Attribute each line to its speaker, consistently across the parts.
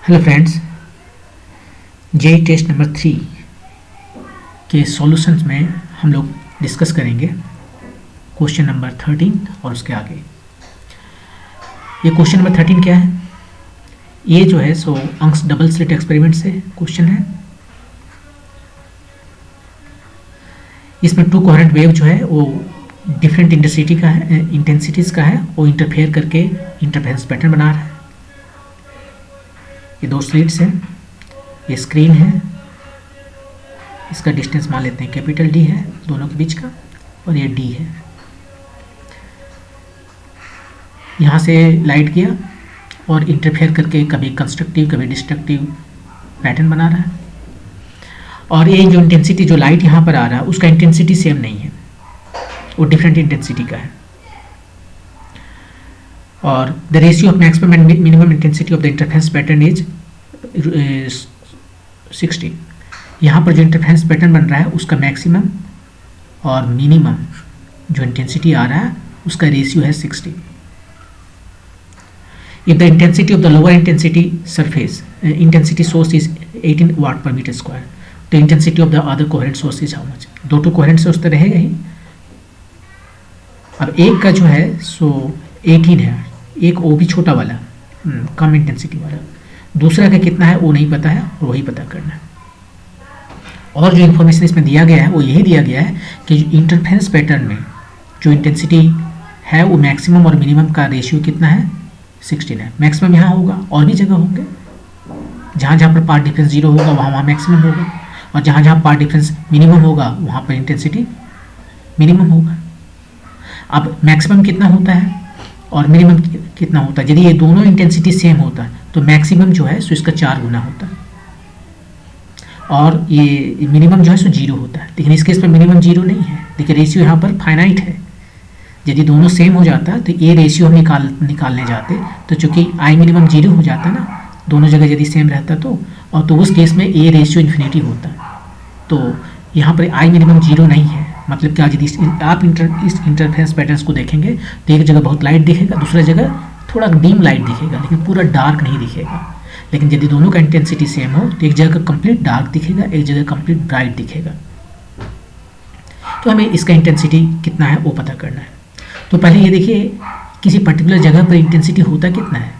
Speaker 1: Hello friends, JEE test number 3 के solutions में हम लोग डिस्कस करेंगे क्वेश्चन नंबर 13 और उसके आगे। ये क्वेश्चन नंबर 13 क्या है? ये जो है सो अंक्स डबल स्लिट एक्सपेरिमेंट से क्वेश्चन है। इसमें टू कोहेरेंट वेव जो है वो डिफरेंट इंटेंसिटीज़ का है, वो इंटरफेयर करके इंटरफेरेंस पैटर्न बना रहा है। ये दो स्लिट्स हैं, ये स्क्रीन है, इसका डिस्टेंस मान लेते हैं कैपिटल डी है दोनों के बीच का, और ये डी है। यहाँ से लाइट गया और इंटरफेयर करके कभी कंस्ट्रक्टिव कभी डिस्ट्रक्टिव पैटर्न बना रहा है। और ये जो इंटेंसिटी जो लाइट यहाँ पर आ रहा है उसका इंटेंसिटी सेम नहीं है, वो डिफरेंट इंटेंसिटी का है। और the ratio of maximum and minimum intensity of the interference pattern is 60। यहाँ पर जो इंटरफेरेंस पैटर्न बन रहा है उसका मैक्सिमम और मिनिमम जो इंटेंसिटी आ रहा है उसका रेशियो है 60। If the intensity of the lower intensity surface intensity source is 18 वाट पर मीटर स्क्वायर, तो intensity of the other coherent source is how much? दो टू कोहेरेंट सोर्स तो रहेगा ही। अब एक का जो है सो 18 है, एक वो भी छोटा वाला कम इंटेंसिटी वाला, दूसरा का कितना है वो नहीं पता है और वही पता करना है। और जो इन्फॉर्मेशन इसमें दिया गया है वो यही दिया गया है कि इंटरफेरेंस पैटर्न में जो इंटेंसिटी है वो मैक्सिमम और मिनिमम का रेशियो कितना है? 16 है। मैक्सिमम यहाँ होगा, और भी जगह होंगे जहाँ जहाँ पर पार्ट डिफरेंस 0 होगा वहाँ वहाँ मैक्सिमम होगा, और जहाँ जहाँ पार्ट डिफरेंस मिनिमम होगा वहाँ पर इंटेंसिटी मिनिमम होगा। अब मैक्सिमम कितना होता है और मिनिमम कितना होता है? यदि ये दोनों इंटेंसिटी सेम होता है तो मैक्सिमम जो है सो इसका 4 गुना होता है, और ये मिनिमम जो है सो 0 होता है। लेकिन इस केस पर मिनिमम 0 नहीं है। देखिए रेशियो यहाँ पर फाइनाइट है। यदि दोनों सेम हो जाता तो ये रेशियो हम निकालने जाते, तो चूंकि आई मिनिमम 0 हो जाता ना, दोनों जगह यदि सेम रहता तो उस केस में ए रेशियो इन्फिनिटी होता। तो यहाँ पर आई मिनिमम 0 नहीं है। मतलब क्या, यदि आप इस इंटरफेरेंस पैटर्न्स को देखेंगे तो एक जगह बहुत लाइट दिखेगा, दूसरा जगह थोड़ा डीम लाइट दिखेगा, लेकिन पूरा डार्क नहीं दिखेगा। लेकिन यदि दोनों का इंटेंसिटी सेम हो तो एक जगह कंप्लीट डार्क दिखेगा, एक जगह कंप्लीट ब्राइट दिखेगा। तो हमें इसका इंटेंसिटी कितना है वो पता करना है। तो पहले ये देखिए किसी पर्टिकुलर जगह पर इंटेंसिटी होता कितना है?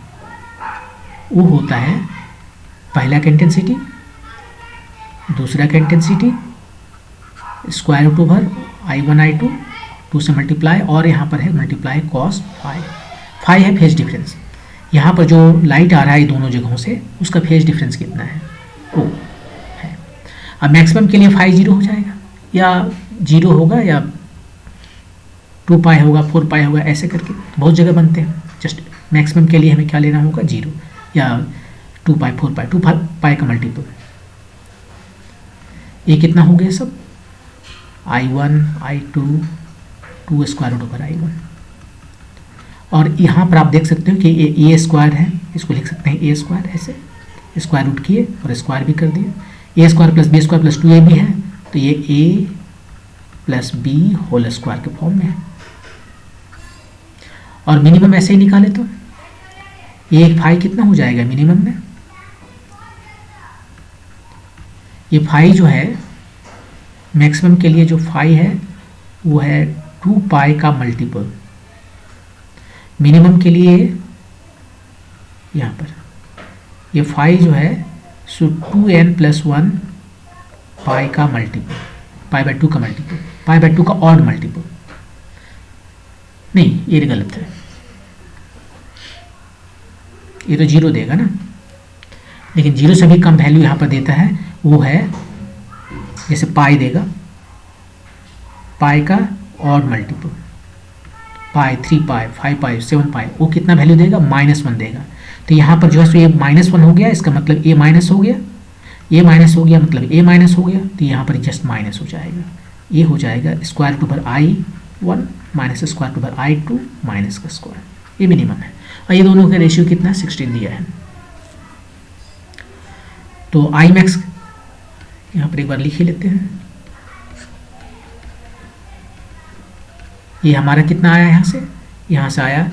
Speaker 1: वो होता है पहला का इंटेंसिटी, दूसरा का intensity square root over I1 I2 2 से मल्टीप्लाई, और यहाँ पर है मल्टीप्लाई कॉस फाई। फाई है फेज डिफरेंस। यहाँ पर जो लाइट आ रहा है दोनों जगहों से उसका फेज डिफरेंस कितना है वो है। अब मैक्सिमम के लिए फाई 0 हो जाएगा, या 0 होगा, या 2 पाई होगा, 4 पाई होगा, ऐसे करके बहुत जगह बनते हैं। जस्ट मैक्सिमम के लिए हमें क्या लेना होगा? 0 या 2 पाई, 4 पाई, 2 पाई का मल्टीपल। ये कितना हो गया सब? I1 I2 2 square root over I1। और यहाँ पर आप देख सकते हो कि ये ए स्क्वायर है, इसको लिख सकते हैं ए स्क्वायर, ऐसे स्क्वायर रूट किए और स्क्वायर भी कर दिए। A square plus B square plus 2ab है, तो ये a plus b whole square के फॉर्म में है। और मिनिमम ऐसे ही निकाले तो ये फाई कितना हो जाएगा मिनिमम में? ये फाई जो है मैक्सिमम के लिए जो फाई है वो है 2 पाई का मल्टीपल। मिनिमम के लिए यहाँ पर ये फाई जो है सो 2n + 1 पाई का मल्टीपल, पाई बाय 2 का मल्टीपल, पाई बाय 2 का ऑड मल्टीपल। नहीं, ये गलत है, ये तो 0 देगा ना। लेकिन 0 से भी कम वैल्यू यहाँ पर देता है, वो है जैसे पाई देगा, पाई का ऑड मल्टीपल, पाई 3 पाई 5 पाई 7 पाई, वो कितना वैल्यू देगा? -1 देगा। तो यहाँ पर जो है सो ये -1 हो गया, इसका मतलब ए माइनस हो गया, ए माइनस हो गया मतलब ए माइनस हो गया, तो यहाँ पर जस्ट माइनस हो जाएगा। ये हो जाएगा square root over I1 minus square root over I2 minus का स्क्वायर। ये मिनिमम है, और ये दोनों का रेशियो कितना? 16 दिया है। तो आई मैक्स यहाँ पर एक बार लिख ही लेते हैं। ये हमारा कितना आया यहाँ से आया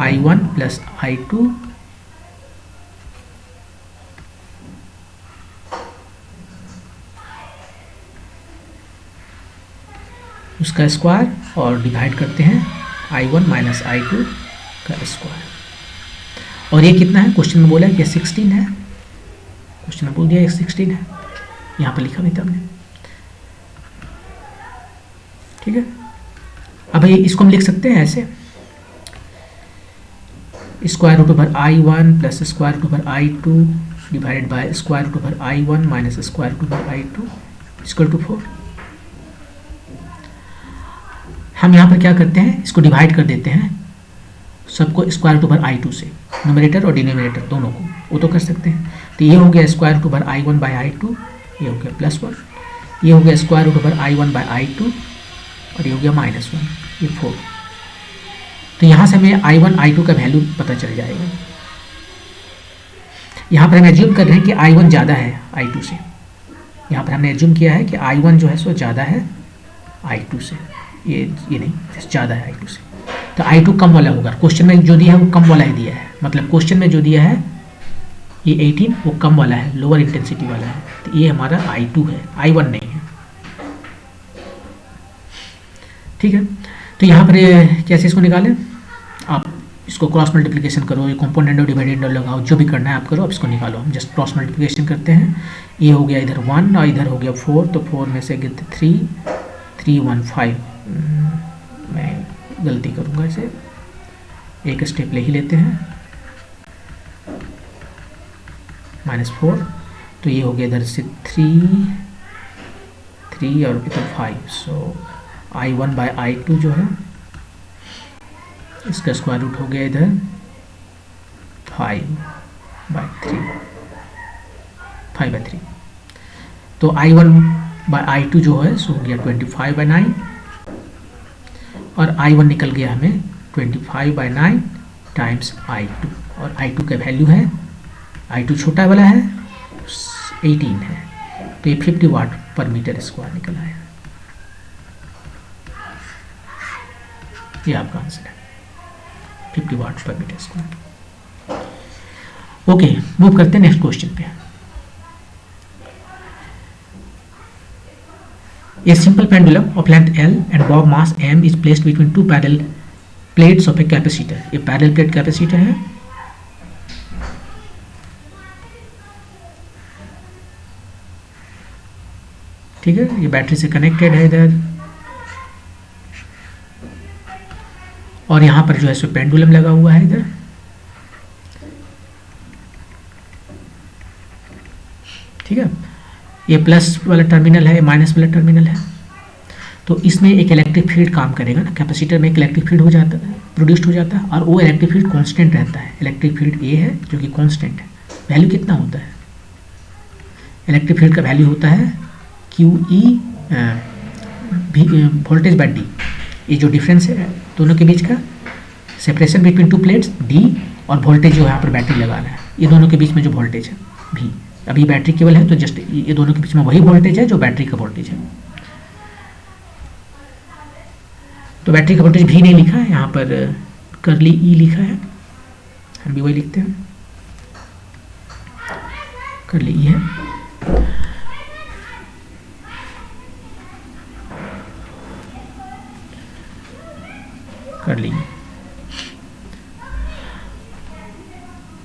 Speaker 1: I1 + I2 उसका स्क्वायर और डिवाइड करते हैं I1 माइनस I2 का स्क्वायर। और ये कितना है, क्वेश्चन में बोला है कि 16 है, क्वेश्चन में बोल दिया 16 है, यहाँ पर लिखा भी था हमने। ठीक है, अब इसको हम लिख सकते हैं ऐसे, square root over I1 plus square root over I2 divided by square root over I1 minus square root over I2 equal to 4। हम यहाँ पर क्या करते हैं, इसको डिवाइड कर देते हैं सबको स्क्वायर रूट ओवर I2 से, न्यूमरेटर और डिनोमिनेटर दोनों को, वो तो कर सकते हैं। तो ये हो गया square root over I1 bye I2, ये हो गया +1, ये हो गया square root over I1 bye I2 और ये हो गया -1, ये 4। तो यहाँ से हमें I1 I2 का वैल्यू पता चल जाएगा। यहाँ पर हम एज्यूम कर रहे हैं कि I1 ज़्यादा है I2 से, यहाँ पर हमने एज्यूम किया है कि I1 जो है सो ज़्यादा है I2 से, ये नहीं, ज़्यादा है I2 से। तो I2 कम वाला होगा, क्वेश्चन में जो दिया है वो कम वाला ही दिया है, मतलब क्वेश्चन में जो दिया है ये 18 वो कम वाला है, लोअर इंटेंसिटी वाला है, तो ये हमारा I2 है, I1 नहीं है। ठीक है, तो यहाँ पर कैसे इसको निकालें, आप इसको क्रॉस मल्टीप्लिकेशन करो, ये कंपोनेंट और डिवाइडेंड लगाओ, जो भी करना है आप करो, आप इसको निकालो। हम जस्ट क्रॉस मल्टीप्लिकेशन करते हैं, ये हो गया इधर 1 और इधर हो गया 4, तो 4 में से 3 3 1 5, मैं गलती करूँगा, इसे एक स्टेप ले ही लेते हैं, -4, तो ये हो गया इधर से 3 और इधर 5, सो I1 बाय I2 जो है इसका स्क्वायर रूट हो गया इधर 5/3, तो I1 बाय I2 जो है सो हो गया 25/9 और I1 निकल गया हमें 25/9 टाइम्स I2, और I2 का वैल्यू है, I2 छोटा वाला है 18 है, तो ये 50 वाट पर मीटर स्क्वायर निकला है। ये आपका आंसर है, 50 वाट पर मीटर स्क्वायर। ओके, मूव करते हैं नेक्स्ट क्वेश्चन पे। A simple pendulum of length L and bob mass M is placed between two parallel plates of a capacitor. ये parallel plate capacitor है, ठीक है, ये बैटरी से कनेक्टेड है इधर, और यहाँ पर जो है सो पेंडुलम लगा हुआ है इधर। ठीक है, ये प्लस वाला टर्मिनल है, माइनस वाला टर्मिनल है, तो इसमें एक इलेक्ट्रिक फील्ड काम करेगा ना, कैपेसिटर में एक इलेक्ट्रिक फील्ड हो जाता है, प्रोड्यूस्ड हो जाता है, और वो इलेक्ट्रिक फील्ड कांस्टेंट रहता है। इलेक्ट्रिक फील्ड ए है जो कि कांस्टेंट है। वैल्यू कितना होता है, इलेक्ट्रिक फील्ड का वैल्यू होता है QE वोल्टेज बाय डी, ये जो डिफरेंस है दोनों के बीच का, separation between two plates D, और वोल्टेज जो यहाँ पर बैटरी लगाना है, ये दोनों के बीच में जो वोल्टेज है V, अभी बैटरी केवल है तो जस्ट ये दोनों के बीच में वही वोल्टेज है जो बैटरी का वोल्टेज है। तो बैटरी का वोल्टेज V नहीं लिखा है, यहाँ पर कर्ली E लिखा है, हम भी वही लिखते हैं, कर्ली E है। कर्ली,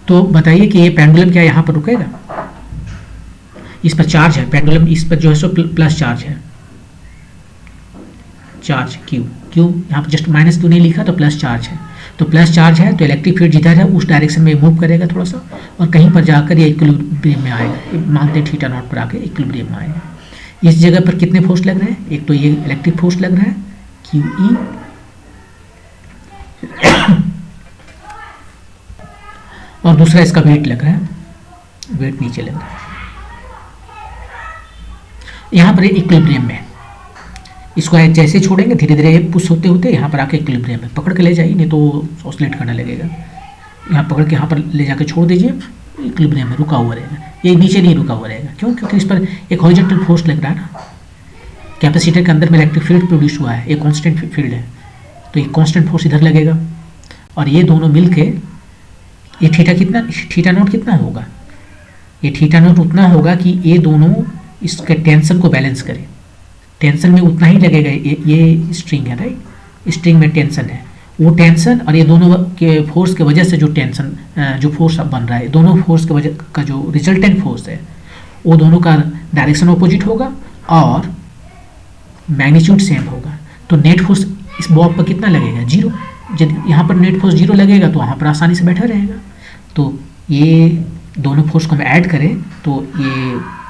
Speaker 1: तो बताइए कि ये पेंडुलम क्या यहाँ पर रुकेगा, इस पर चार्ज है, पेंडुलम इस पर जो है सो प्लस चार्ज है, चार्ज Q यहाँ पर जस्ट माइनस क्यों नहीं लिखा, तो प्लस चार्ज है, तो प्लस चार्ज है तो इलेक्ट्रिक फील्ड जिधर है उस डायरेक्शन में मूव करेगा थोड़ा सा, और कहीं पर जाकर ये इक्विलिब्रियम में आएगा, मानते हैं थीटा नॉट पर आके इक्विलिब्रियम में आएगा। इस जगह पर कितने फोर्स लग रहे हैं, एक तो ये इलेक्ट्रिक फोर्स लग रहा है QE, और दूसरा इसका वेट लग रहा है, वेट नीचे लग रहा है। यहाँ पर इक्विलिब्रियम में, इसको जैसे छोड़ेंगे धीरे धीरे पुश होते होते यहाँ पर आके इक्विलिब्रियम में पकड़ के ले जाइए, नहीं तो ऑसिलेट करने लगेगा। यहाँ पकड़ के यहाँ पर ले जाके छोड़ दीजिए, इक्विलिब्रियम में रुका हुआ रहेगा, ये नीचे नहीं रुका हुआ रहेगा। क्यों? क्योंकि इस पर एक हॉरिजॉन्टल फोर्स लग रहा है ना, कैपेसिटर के अंदर में इलेक्ट्रिक फील्ड प्रोड्यूस हुआ है, एक कांस्टेंट फील्ड है, तो ये कांस्टेंट फोर्स इधर लगेगा, और ये दोनों मिलके ये थीटा नॉट कितना होगा, ये थीटा नॉट उतना होगा कि ये दोनों इसके टेंशन को बैलेंस करें, टेंशन में उतना ही लगेगा, ये स्ट्रिंग है राइट, स्ट्रिंग में टेंशन है, वो टेंशन और ये दोनों के फोर्स के वजह से जो टेंशन जो फोर्स अब बन रहा है, दोनों फोर्स के वजह का जो रिजल्टेंट फोर्स है वो दोनों का डायरेक्शन अपोजिट होगा और मैग्नीट्यूड सेम होगा। तो नेट फोर्स इस बॉब पर कितना लगेगा, जीरो। जब यहाँ पर नेट फोर्स जीरो लगेगा तो वहाँ पर आसानी से बैठा रहेगा। तो ये दोनों फोर्स को हम ऐड करें तो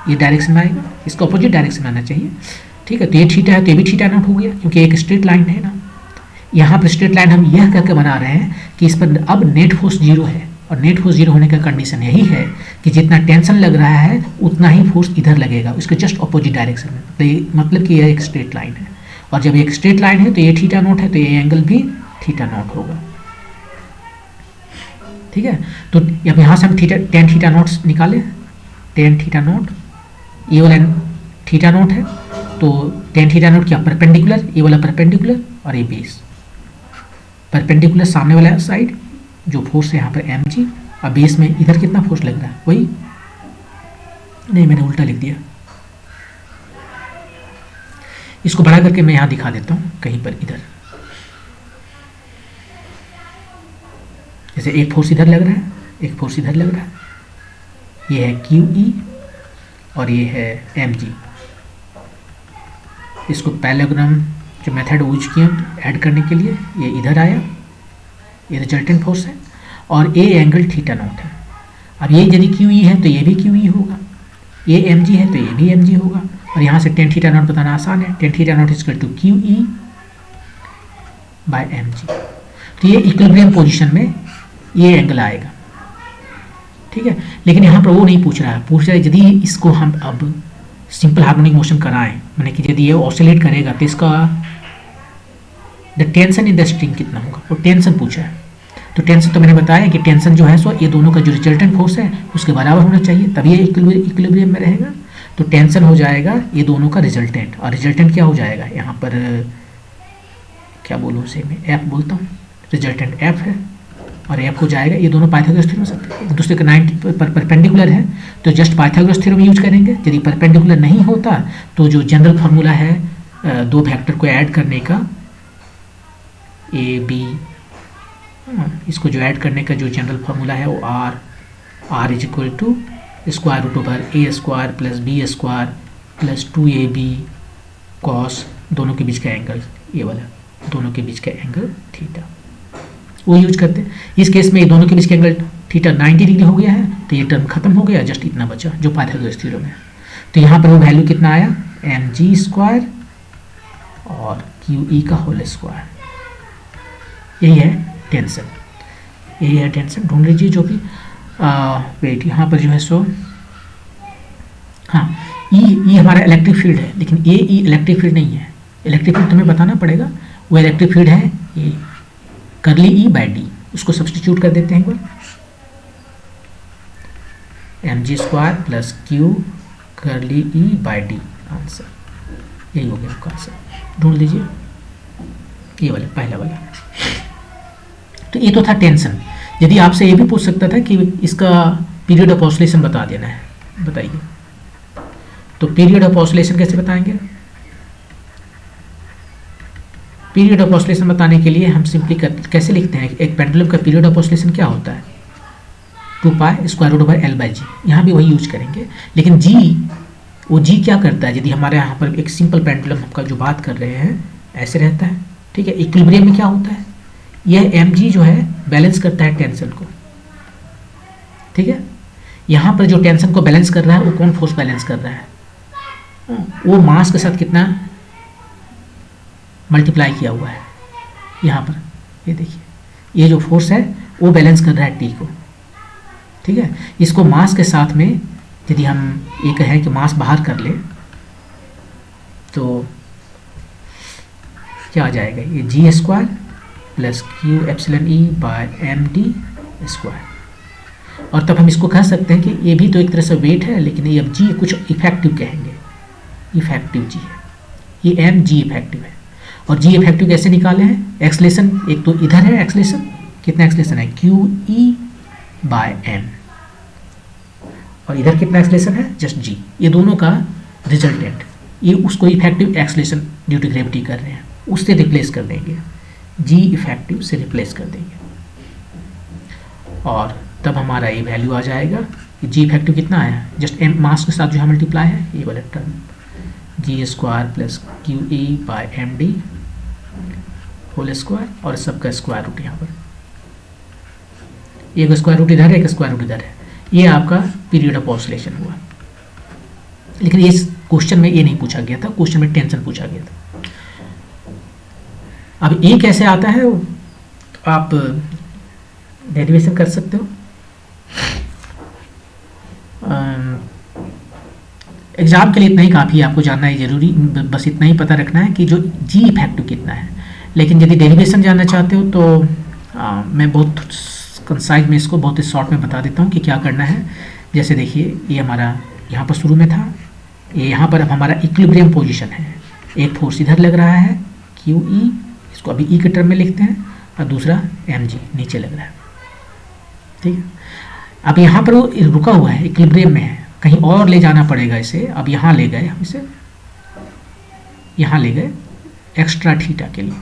Speaker 1: ये डायरेक्शन में आएगा, इसका अपोजिट डायरेक्शन में आना चाहिए, ठीक है। तो ये थीटा है तो ये भी थीटा नॉट हो गया, क्योंकि एक स्ट्रेट लाइन है ना। यहाँ पर स्ट्रेट लाइन हम यह करके बना रहे हैं कि इस पर अब नेट फोर्स जीरो है, और नेट फोर्स जीरो होने का कंडीशन यही है कि जितना टेंशन लग रहा है उतना ही फोर्स इधर लगेगा, उसके जस्ट अपोजिट डायरेक्शन में। तो ये मतलब कि यह एक स्ट्रेट लाइन है, और जब एक स्ट्रेट लाइन है तो ये थीटा नॉट है, तो ये एंगल भी थीटा नॉट होगा, ठीक है। तो अब यहाँ से हम टेन थीटा नॉट निकालें, टेन थीटा नॉट, ये वाला थीटा नॉट है, तो टेन थीटा नॉट क्या, परपेंडिकुलर, ये वाला परपेंडिकुलर और ये बेस। परपेंडिकुलर सामने वाला साइड जो फोर्स है यहाँ पर एम जी, और बेस में इधर कितना फोर्स लग रहा है, वही नहीं, मैंने उल्टा लिख दिया, इसको बड़ा करके मैं यहाँ दिखा देता हूँ कहीं पर इधर। जैसे एक फोर्स इधर लग रहा है, एक फोर्स इधर लग रहा है, ये है क्यू ई और ये है एम जी। इसको पैरेललोग्राम जो मेथड यूज किया ऐड करने के लिए, ये इधर आया, ये रिजल्टेंट फोर्स है, और ए एंगल थीटा नॉट है। अब ये यदि क्यू ई है तो ये भी क्यू ई होगा, ये एम जी है तो ये भी एम जी होगा, और यहाँ से टेन थीटा नॉट बताना आसान है, tan theta nought equal to Q E by M G. तो ये इक्विलिब्रियम पोजीशन में ये एंगल आएगा, ठीक है। लेकिन यहाँ पर वो नहीं पूछ रहा है, पूछ रहा है यदि इसको हम अब सिंपल हार्मोनिक मोशन कराएं, मैंने कि यदि ये ऑसिलेट करेगा तो इसका the tension in the string कितना होगा, वो टेंशन पूछा है। तो टेंशन तो मैंने बताया कि टेंशन जो है सो ये दोनों का जो रिजल्टेंट फोर्स है उसके बराबर होना चाहिए, तभी ये इक्विलिब्रियम में रहेगा। तो टेंशन हो जाएगा ये दोनों का रिजल्टेंट, और रिजल्टेंट क्या हो जाएगा, यहाँ पर क्या बोलूँ उसे मैं, एफ बोलता हूँ, रिजल्टेंट एफ है, और एफ हो जाएगा, ये दोनों पाइथागोरस थ्योरम से एक दूसरे के 90 पर परपेंडिकुलर है, तो जस्ट पाइथागोरस थ्योरम यूज करेंगे। यदि परपेंडिकुलर नहीं होता तो जो जनरल फार्मूला है दो वेक्टर को ऐड करने का, ए बी, इसको जो ऐड करने का जो जनरल फार्मूला है वो R is equal to square root over A square plus B square plus 2ab cos दोनों के बीच का एंगल, ये वाला दोनों के बीच का एंगल थीटा, वो यूज करते हैं। इस केस में ये दोनों के बीच का एंगल थीटा 90 डिग्री हो गया है, तो ये टर्म खत्म हो गया, जस्ट इतना बचा जो पाइथागोरस थ्योरम है। तो यहाँ पर वो वैल्यू कितना आया, एम जी स्क्वायर और क्यू ई का होल स्क्वायर, यही है टेंशन, यही है टेंशन। ढूंढ लीजिए जो भी वेट यहाँ पर जो है सो, हाँ ई हमारा इलेक्ट्रिक फील्ड है, लेकिन ये ई इलेक्ट्रिक फील्ड नहीं है, इलेक्ट्रिक फील्ड तुम्हें बताना पड़ेगा, वो इलेक्ट्रिक फील्ड है ये करली ई बाय डी, उसको सब्सटीट्यूट कर देते हैं एक बार, M G square plus q curl E by D, answer यही हो गया आपका आंसर। ढूंढ लीजिए ये वाला पहला वाला। तो ये तो था टेंशन। यदि आपसे ये भी पूछ सकता था कि इसका पीरियड ऑफ ऑसिलेशन बता देना है, बताइए, तो पीरियड ऑफ ऑसिलेशन कैसे बताएंगे। पीरियड ऑफ ऑसिलेशन बताने के लिए हम सिंपली कैसे लिखते हैं, एक पेंडुलम का पीरियड ऑफ ऑसिलेशन क्या होता है, 2 pi square root over L by G, यहाँ भी वही यूज करेंगे। लेकिन जी, वो जी क्या करता है, यदि हमारे यहाँ पर एक सिंपल पेंडुलम का जो बात कर रहे हैं ऐसे रहता है, ठीक है। इक्विलिब्रियम में क्या होता है, यह एम जी जो है बैलेंस करता है टेंशन को, ठीक है। यहाँ पर जो टेंशन को बैलेंस कर रहा है वो कौन फोर्स बैलेंस कर रहा है, वो मास के साथ कितना मल्टीप्लाई किया हुआ है, यहाँ पर ये देखिए, ये जो फोर्स है वो बैलेंस कर रहा है टी को, ठीक है। इसको मास के साथ में यदि हम ये कहें कि मास बाहर कर ले तो क्या आ जाएगा, ये G square plus q epsilon E by M D square. और तब हम इसको कह सकते हैं कि ये भी तो एक तरह से वेट है, लेकिन ये अब जी कुछ इफेक्टिव कहेंगे, इफेक्टिव जी है, ये एम जी इफेक्टिव है। और जी इफेक्टिव कैसे निकाले हैं, एक्सलेशन एक तो इधर है, एक्सलेशन कितना एक्सलेशन है, क्यू ई बाय एम, और इधर कितना एक्सलेशन है, जस्ट जी, ये दोनों का रिजल्टेंट, ये उसको effective acceleration due to gravity कर रहे हैं, उससे रिप्लेस कर देंगे, जी इफेक्टिव से रिप्लेस कर देंगे, और तब हमारा ये वैल्यू आ जाएगा कि जी इफेक्टिव कितना आया, जस्ट एम मास के साथ जो है मल्टीप्लाई है, ये वाला term G square plus Q E by M D whole square, और सबका स्क्वायर रूट यहाँ पर, एक स्क्वायर रूट इधर है, एक स्क्वायर रूट इधर है, ये आपका पीरियड ऑफ ऑसिलेशन हुआ। लेकिन इस क्वेश्चन में ये नहीं पूछा गया था, क्वेश्चन में टेंशन पूछा गया था। अब ये कैसे आता है आप डेरिवेशन कर सकते हो। एग्जाम के लिए इतना ही काफ़ी, आपको जानना है जरूरी, बस इतना ही पता रखना है कि जो जी इफेक्टिव कितना है। लेकिन यदि डेरिवेशन जानना चाहते हो तो मैं बहुत कंसाइज में इसको बहुत शॉर्ट में बता देता हूँ कि क्या करना है। जैसे देखिए, ये हमारा यहाँ पर शुरू में था, ये यहाँ पर अब हमारा इक्विलिब्रियम पोजीशन है, एक फोर्स इधर लग रहा है क्यू ई, इसको अभी ई के टर्म में लिखते हैं, और दूसरा एम जी नीचे लग रहा है, ठीक है। अब यहाँ पर वो रुका हुआ है, इक्विलिब्रियम में है, कहीं और ले जाना पड़ेगा इसे। अब यहाँ ले गए हम इसे, यहाँ ले गए एक्स्ट्रा थीटा के लिए।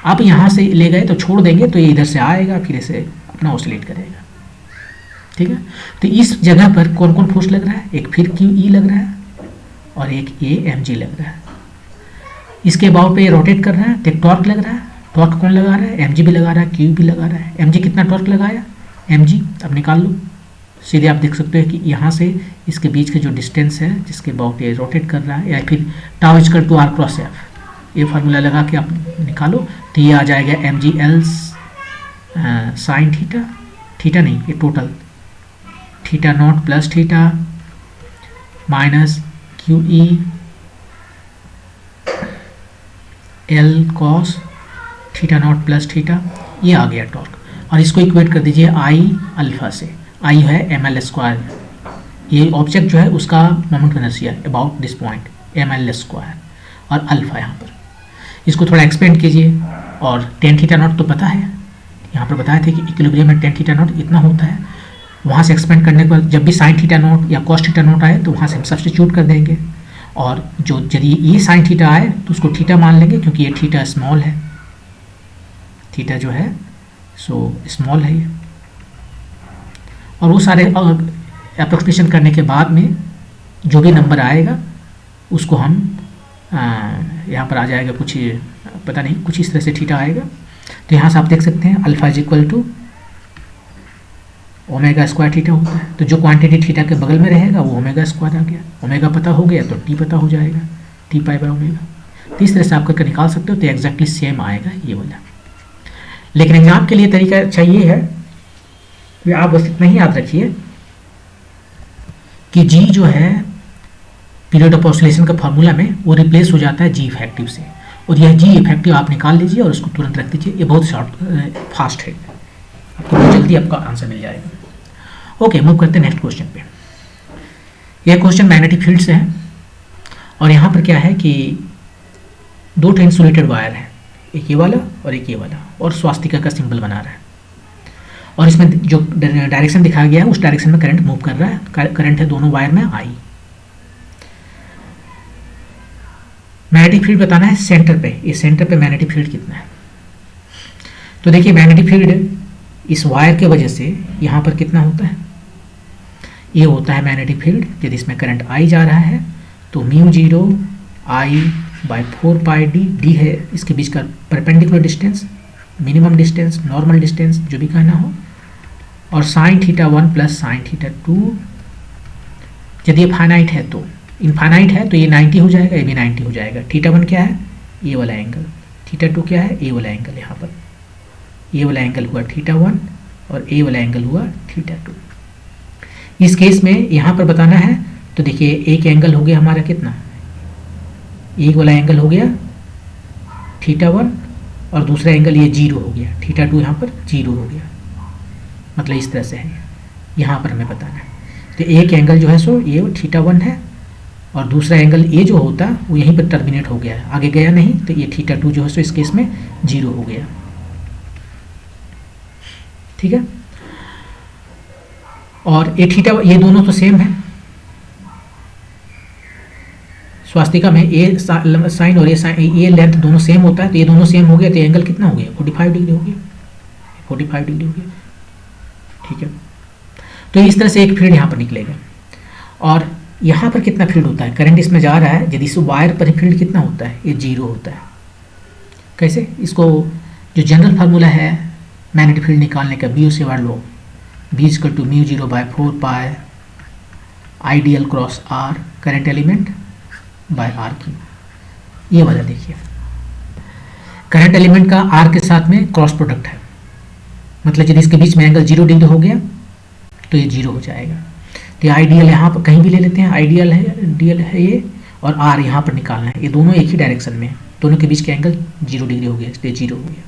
Speaker 1: अब यहाँ से ले गए तो छोड़ देंगे तो ये इधर से आएगा, फिर इसे अपना ऑसिलेट करेगा, ठीक है। तो इस जगह पर कौन कौन फोर्स लग रहा है, एक फिर क्यू ई लग रहा है और एक ए एम जी लग रहा है। इसके अबाउट पे ये रोटेट कर रहा है तो एक टॉर्क लग रहा है, टॉर्क कौन लगा रहा है, एम जी भी लगा रहा है, क्यू भी लगा रहा है। एम जी कितना टॉर्क लगाया, एम जी अब निकाल लो, सीधे आप देख सकते हो कि यहाँ से इसके बीच के जो डिस्टेंस है जिसके अबाउट ये रोटेट कर रहा है, या फिर tau equal to R cross F, ये फार्मूला लगा के आप निकालो तो ये आ जाएगा M G L sine theta, theta नहीं ये total, theta nought plus theta minus Q E L cos theta nought plus theta, ये आ गया टॉर्क। और इसको इक्वेट कर दीजिए आई अल्फा से, आई है एम एल स्क्वायर, ये ऑब्जेक्ट जो है उसका moment of inertia about this point M L square, और अल्फा यहाँ पर। इसको थोड़ा एक्सपेंड कीजिए, और टेन थीटा नॉट तो पता है, यहाँ पर बताए थे कि इक्विलिब्रियम में टेन थीटा नॉट इतना होता है। वहाँ से एक्सपेंड करने के बाद जब भी साइन थीटा नॉट या कॉस थीटा नॉट आए तो वहाँ से हम सब्स्टिट्यूट कर देंगे, और जो यदि ये साइन थीटा आए तो उसको थीटा मान लेंगे क्योंकि ये थीटा स्मॉल है, थीटा जो है सो स्मॉल है ये। और वो सारे अप्रोक्सीमेशन करने के बाद में जो भी नंबर आएगा उसको हम यहाँ पर आ जाएगा कुछ पता नहीं, कुछ इस तरह से थीटा आएगा। तो यहाँ से आप देख सकते हैं alpha is equal to omega square theta होता है। तो जो क्वांटिटी थीटा के बगल में रहेगा वो ओमेगा स्क्वायर आ गया, ओमेगा पता हो गया तो टी पता हो जाएगा, टी पाई बाय ओमेगा। तो इस तरह से आप करके निकाल सकते हो, तो एग्जैक्टली सेम आएगा ये वाला। लेकिन एग्जाम के लिए तरीका अच्छा ये है कि आप बस इतना ही याद रखिए कि जी जो है पीरियड ऑफ ऑसिलेशन का फॉर्मूला में वो रिप्लेस हो जाता है जी इफेक्टिव से, और यह जी इफेक्टिव आप निकाल लीजिए और उसको तुरंत रख दीजिए। ये बहुत फास्ट है, आपको बहुत जल्दी आपका आंसर मिल जाएगा। ओके, मूव करते हैं नेक्स्ट क्वेश्चन पे। यह क्वेश्चन मैग्नेटिक फील्ड से है, और यहाँ पर क्या है कि दो ट्रेन इंसुलेटेड वायर है, एक ये वाला और एक ये वाला, और स्वास्तिका का सिंबल बना रहा है, और इसमें जो डायरेक्शन दिखाया गया है उस डायरेक्शन में करंट मूव कर रहा है। करंट है दोनों वायर में आई। मैग्नेटिक फील्ड बताना है सेंटर पे, इस सेंटर पे मैग्नेटिक फील्ड कितना है। तो देखिए मैग्नेटिक फील्ड इस वायर के वजह से यहाँ पर कितना होता है, ये होता है मैग्नेटिक फील्ड। यदि इसमें करंट आई जा रहा है तो mu zero I by 4 pi D, D है इसके बीच का perpendicular distance, minimum distance, normal distance जो भी कहना हो, और sine theta 1 plus sine theta 2। यदि ये फाइनाइट है तो, इनफाइनाइट है तो ये 90 हो जाएगा, ये भी 90 हो जाएगा। थीटा 1 क्या है, ये वाला एंगल, थीटा 2 क्या है, ये वाला एंगल। यहाँ पर ये वाला एंगल हुआ थीटा 1 और ये वाला एंगल हुआ थीटा 2। इस केस में यहाँ पर बताना है तो देखिए एक एंगल हो गया हमारा कितना, एक वाला एंगल हो गया थीटा 1 और दूसरा एंगल ये 0 हो गया, थीटा 2 यहाँ पर 0 हो गया, मतलब इस तरह से है यहाँ पर हमें बताना है। तो एक एंगल जो है सो ये थीटा 1 है, और दूसरा एंगल ये जो होता वो यहीं पर टर्मिनेट हो गया है, आगे गया नहीं, तो ये थीटा 2 जो है सो इस केस में 0 हो गया, ठीक है। और ये थीटा, ये दोनों तो सेम है, स्वास्तिका में ए साइन और ए लेंथ दोनों सेम होता है, तो ये दोनों सेम हो गया तो एंगल कितना हो गया 45 डिग्री हो गया, 45 डिग्री हो गया। ठीक है, तो इस तरह से एक फील्ड यहाँ पर निकलेगा। और यहाँ पर कितना फील्ड होता है, करंट इसमें जा रहा है, यदि इस वायर पर फील्ड कितना होता है, ये 0 होता है। कैसे, इसको जो जनरल फार्मूला है मैग्नेटिक फील्ड निकालने का, बी से लो, B equal to mu 0/4 pi ideal cross R current element by R cube. ये वाला देखिए, करंट एलिमेंट का आर के साथ में क्रॉस प्रोडक्ट है, मतलब यदि इसके बीच में एंगल 0 डिग्री हो गया तो ये 0 हो जाएगा। तो ये आइडियल यहाँ पर कहीं भी ले लेते हैं, आइडियल है ये, और आर यहाँ पर निकालना है, ये दोनों एक ही डायरेक्शन में है, दोनों के बीच का एंगल 0 डिग्री हो गया, इसलिए 0 हो गया।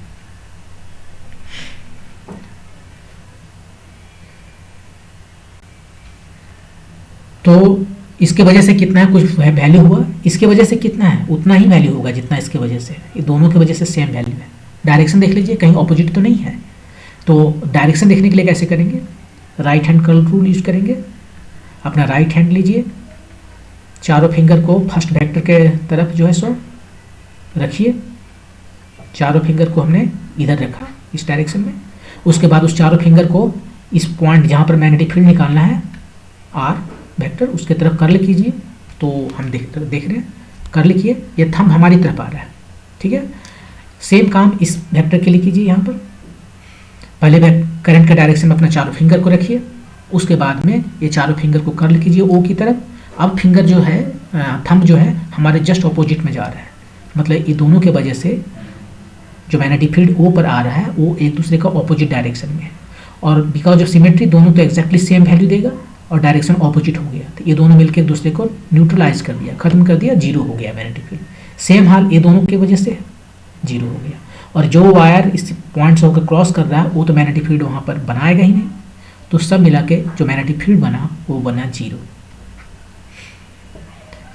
Speaker 1: तो इसके वजह से कितना है, कुछ वैल्यू हुआ, इसके वजह से कितना है उतना ही वैल्यू होगा जितना इसके वजह से, ये दोनों की वजह से सेम वैल्यू है। डायरेक्शन देख लीजिए, कहीं ऑपोजिट तो नहीं है। तो डायरेक्शन देखने के लिए कैसे करेंगे, right hand curl rule use करेंगे। अपना राइट हैंड लीजिए, चारों फिंगर को फर्स्ट वेक्टर के तरफ जो है सो रखिए, चारों फिंगर को हमने इधर रखा इस डायरेक्शन में। उसके बाद उस चारों फिंगर को इस पॉइंट जहाँ पर मैग्नेटिक फील्ड निकालना है आर वेक्टर, उसके तरफ कर्ल कीजिए। तो हम देख रहे हैं, कर्ल किए, ये थंब हमारी तरफ आ रहा है। ठीक है, सेम काम इस वेक्टर के लिए कीजिए। यहाँ पर पहले करंट के डायरेक्शन में अपना चारों फिंगर को रखिए, उसके बाद में ये चारों फिंगर को कर्ल कीजिए ओ की तरफ। अब फिंगर जो है, थंब जो है हमारे जस्ट ऑपोजिट में जा रहा है, मतलब ये दोनों के वजह से जो मैग्नेटिक फील्ड ओ पर आ रहा है वो एक दूसरे का ऑपोजिट डायरेक्शन में है। और बिकॉज ऑफ सिमेट्री दोनों तो एक्जैक्टली सेम वैल्यू देगा और डायरेक्शन ऑपोजिट हो गया, तो ये दोनों मिलकर एक दूसरे को न्यूट्रलाइज कर दिया, खत्म कर दिया, 0 हो गया मैग्नेटिक फील्ड। सेम हाल ये दोनों की वजह से 0 हो गया। और जो वायर इस पॉइंट से होकर क्रॉस कर रहा है वो तो मैग्नेटिक फील्ड वहाँ पर बनाएगा ही नहीं, तो सब मिला के जो मैग्नेटिक फील्ड बना वो बना 0।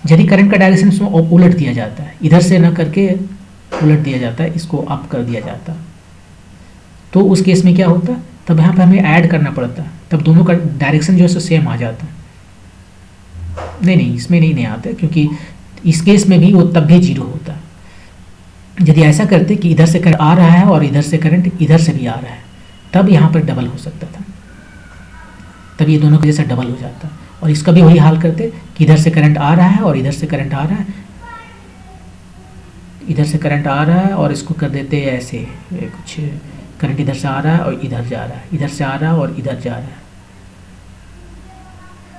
Speaker 1: यदि करंट का डायरेक्शन इसमें उलट दिया जाता है, इधर से न करके उलट दिया जाता है, इसको अप कर दिया जाता, तो उस केस में क्या होता, तब यहाँ पर हमें ऐड करना पड़ता, तब दोनों का डायरेक्शन जो है सेम आ जाता। नहीं, इसमें नहीं आता, क्योंकि इस केस में भी वो तब भी 0 होता। यदि ऐसा करते कि इधर से करंट आ रहा है और इधर से करंट इधर से भी आ रहा है, तब यहाँ पर डबल हो सकता था, तब ये दोनों की जैसा डबल हो जाता। और इसका भी वही हाल करते कि इधर से करंट आ रहा है और इधर से करंट आ रहा है, इधर से करंट आ रहा है और इसको कर देते ऐसे, कुछ करंट इधर से आ रहा है और इधर जा रहा है, इधर से आ रहा है और इधर जा रहा है।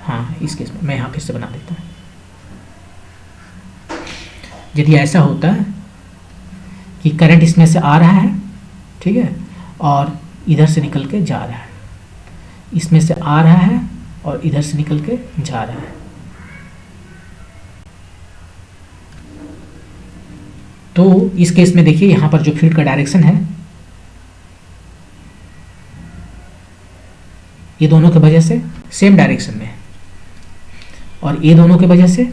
Speaker 1: हाँ, इस केस में मैं यहाँ फिर से बना देता हूँ। यदि ऐसा होता है कि करंट इसमें से आ रहा है, ठीक है, और इधर से निकल के जा रहा है, इसमें से आ रहा है और इधर से निकल के जा रहा है, तो इस केस में देखिए यहाँ पर जो फील्ड का डायरेक्शन है ये दोनों के वजह से सेम डायरेक्शन में है, और ये दोनों के वजह से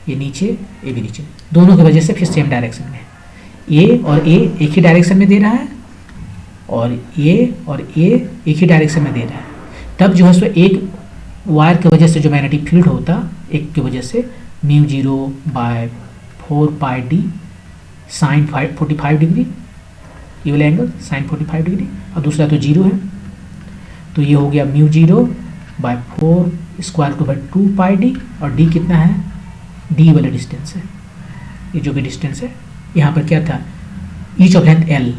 Speaker 1: ये नीचे, ये भी नीचे, दोनों की वजह से फिर सेम डायरेक्शन में है। ए और ए एक ही डायरेक्शन में दे रहा है और ए एक ही डायरेक्शन में दे रहा है, तब जो है सो एक वायर की वजह से जो मैग्नेटिक फील्ड होता, एक की वजह से म्यू 0/4 पाई डी साइन 45 डिग्री, ये वाला एंगल साइन 45 डिग्री, और दूसरा तो 0 है, तो ये हो गया mu 0/4 square root by 2 pi D, और डी कितना है, डी वाला डिस्टेंस है, ये जो भी डिस्टेंस है। यहाँ पर क्या था, each of length L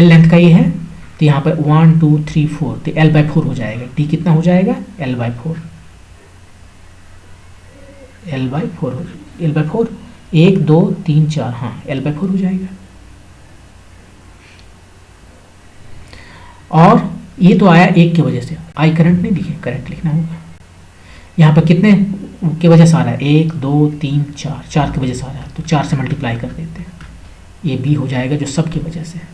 Speaker 1: length का ये है, तो यहाँ पर 1 2 3 4, तो L/4 हो जाएगा। डी कितना हो जाएगा, L/4 1 2 3 4, हाँ L/4 हो जाएगा। और ये तो आया एक की वजह से, आई करंट नहीं लिखे, करंट लिखना होगा। यहाँ पर कितने की वजह से आ रहा है, 1 2 3 4, 4 की वजह से आ रहा है, तो 4 से मल्टीप्लाई कर देते हैं, ये बी हो जाएगा जो सब की वजह से है।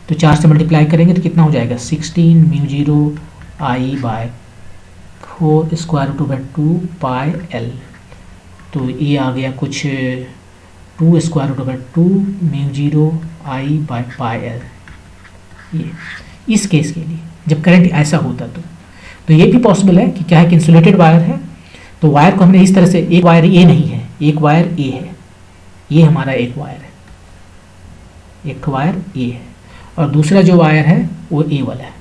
Speaker 1: तो 4 से मल्टीप्लाई करेंगे तो कितना हो जाएगा, 16 mu 0 I/4 square root by 2 pi L, तो ये आ गया कुछ 2 स्क्वायर रूट बाई 2 म्यू 0 I/पाई एल। ये इस केस के लिए जब करंट ऐसा होता तो ये भी पॉसिबल है कि क्या है कि इंसुलेटेड वायर है, तो वायर को हमने इस तरह से, एक वायर ए नहीं है, एक वायर ए है, ये हमारा एक वायर है, एक वायर ए है, और दूसरा जो वायर है वो ए वाला है,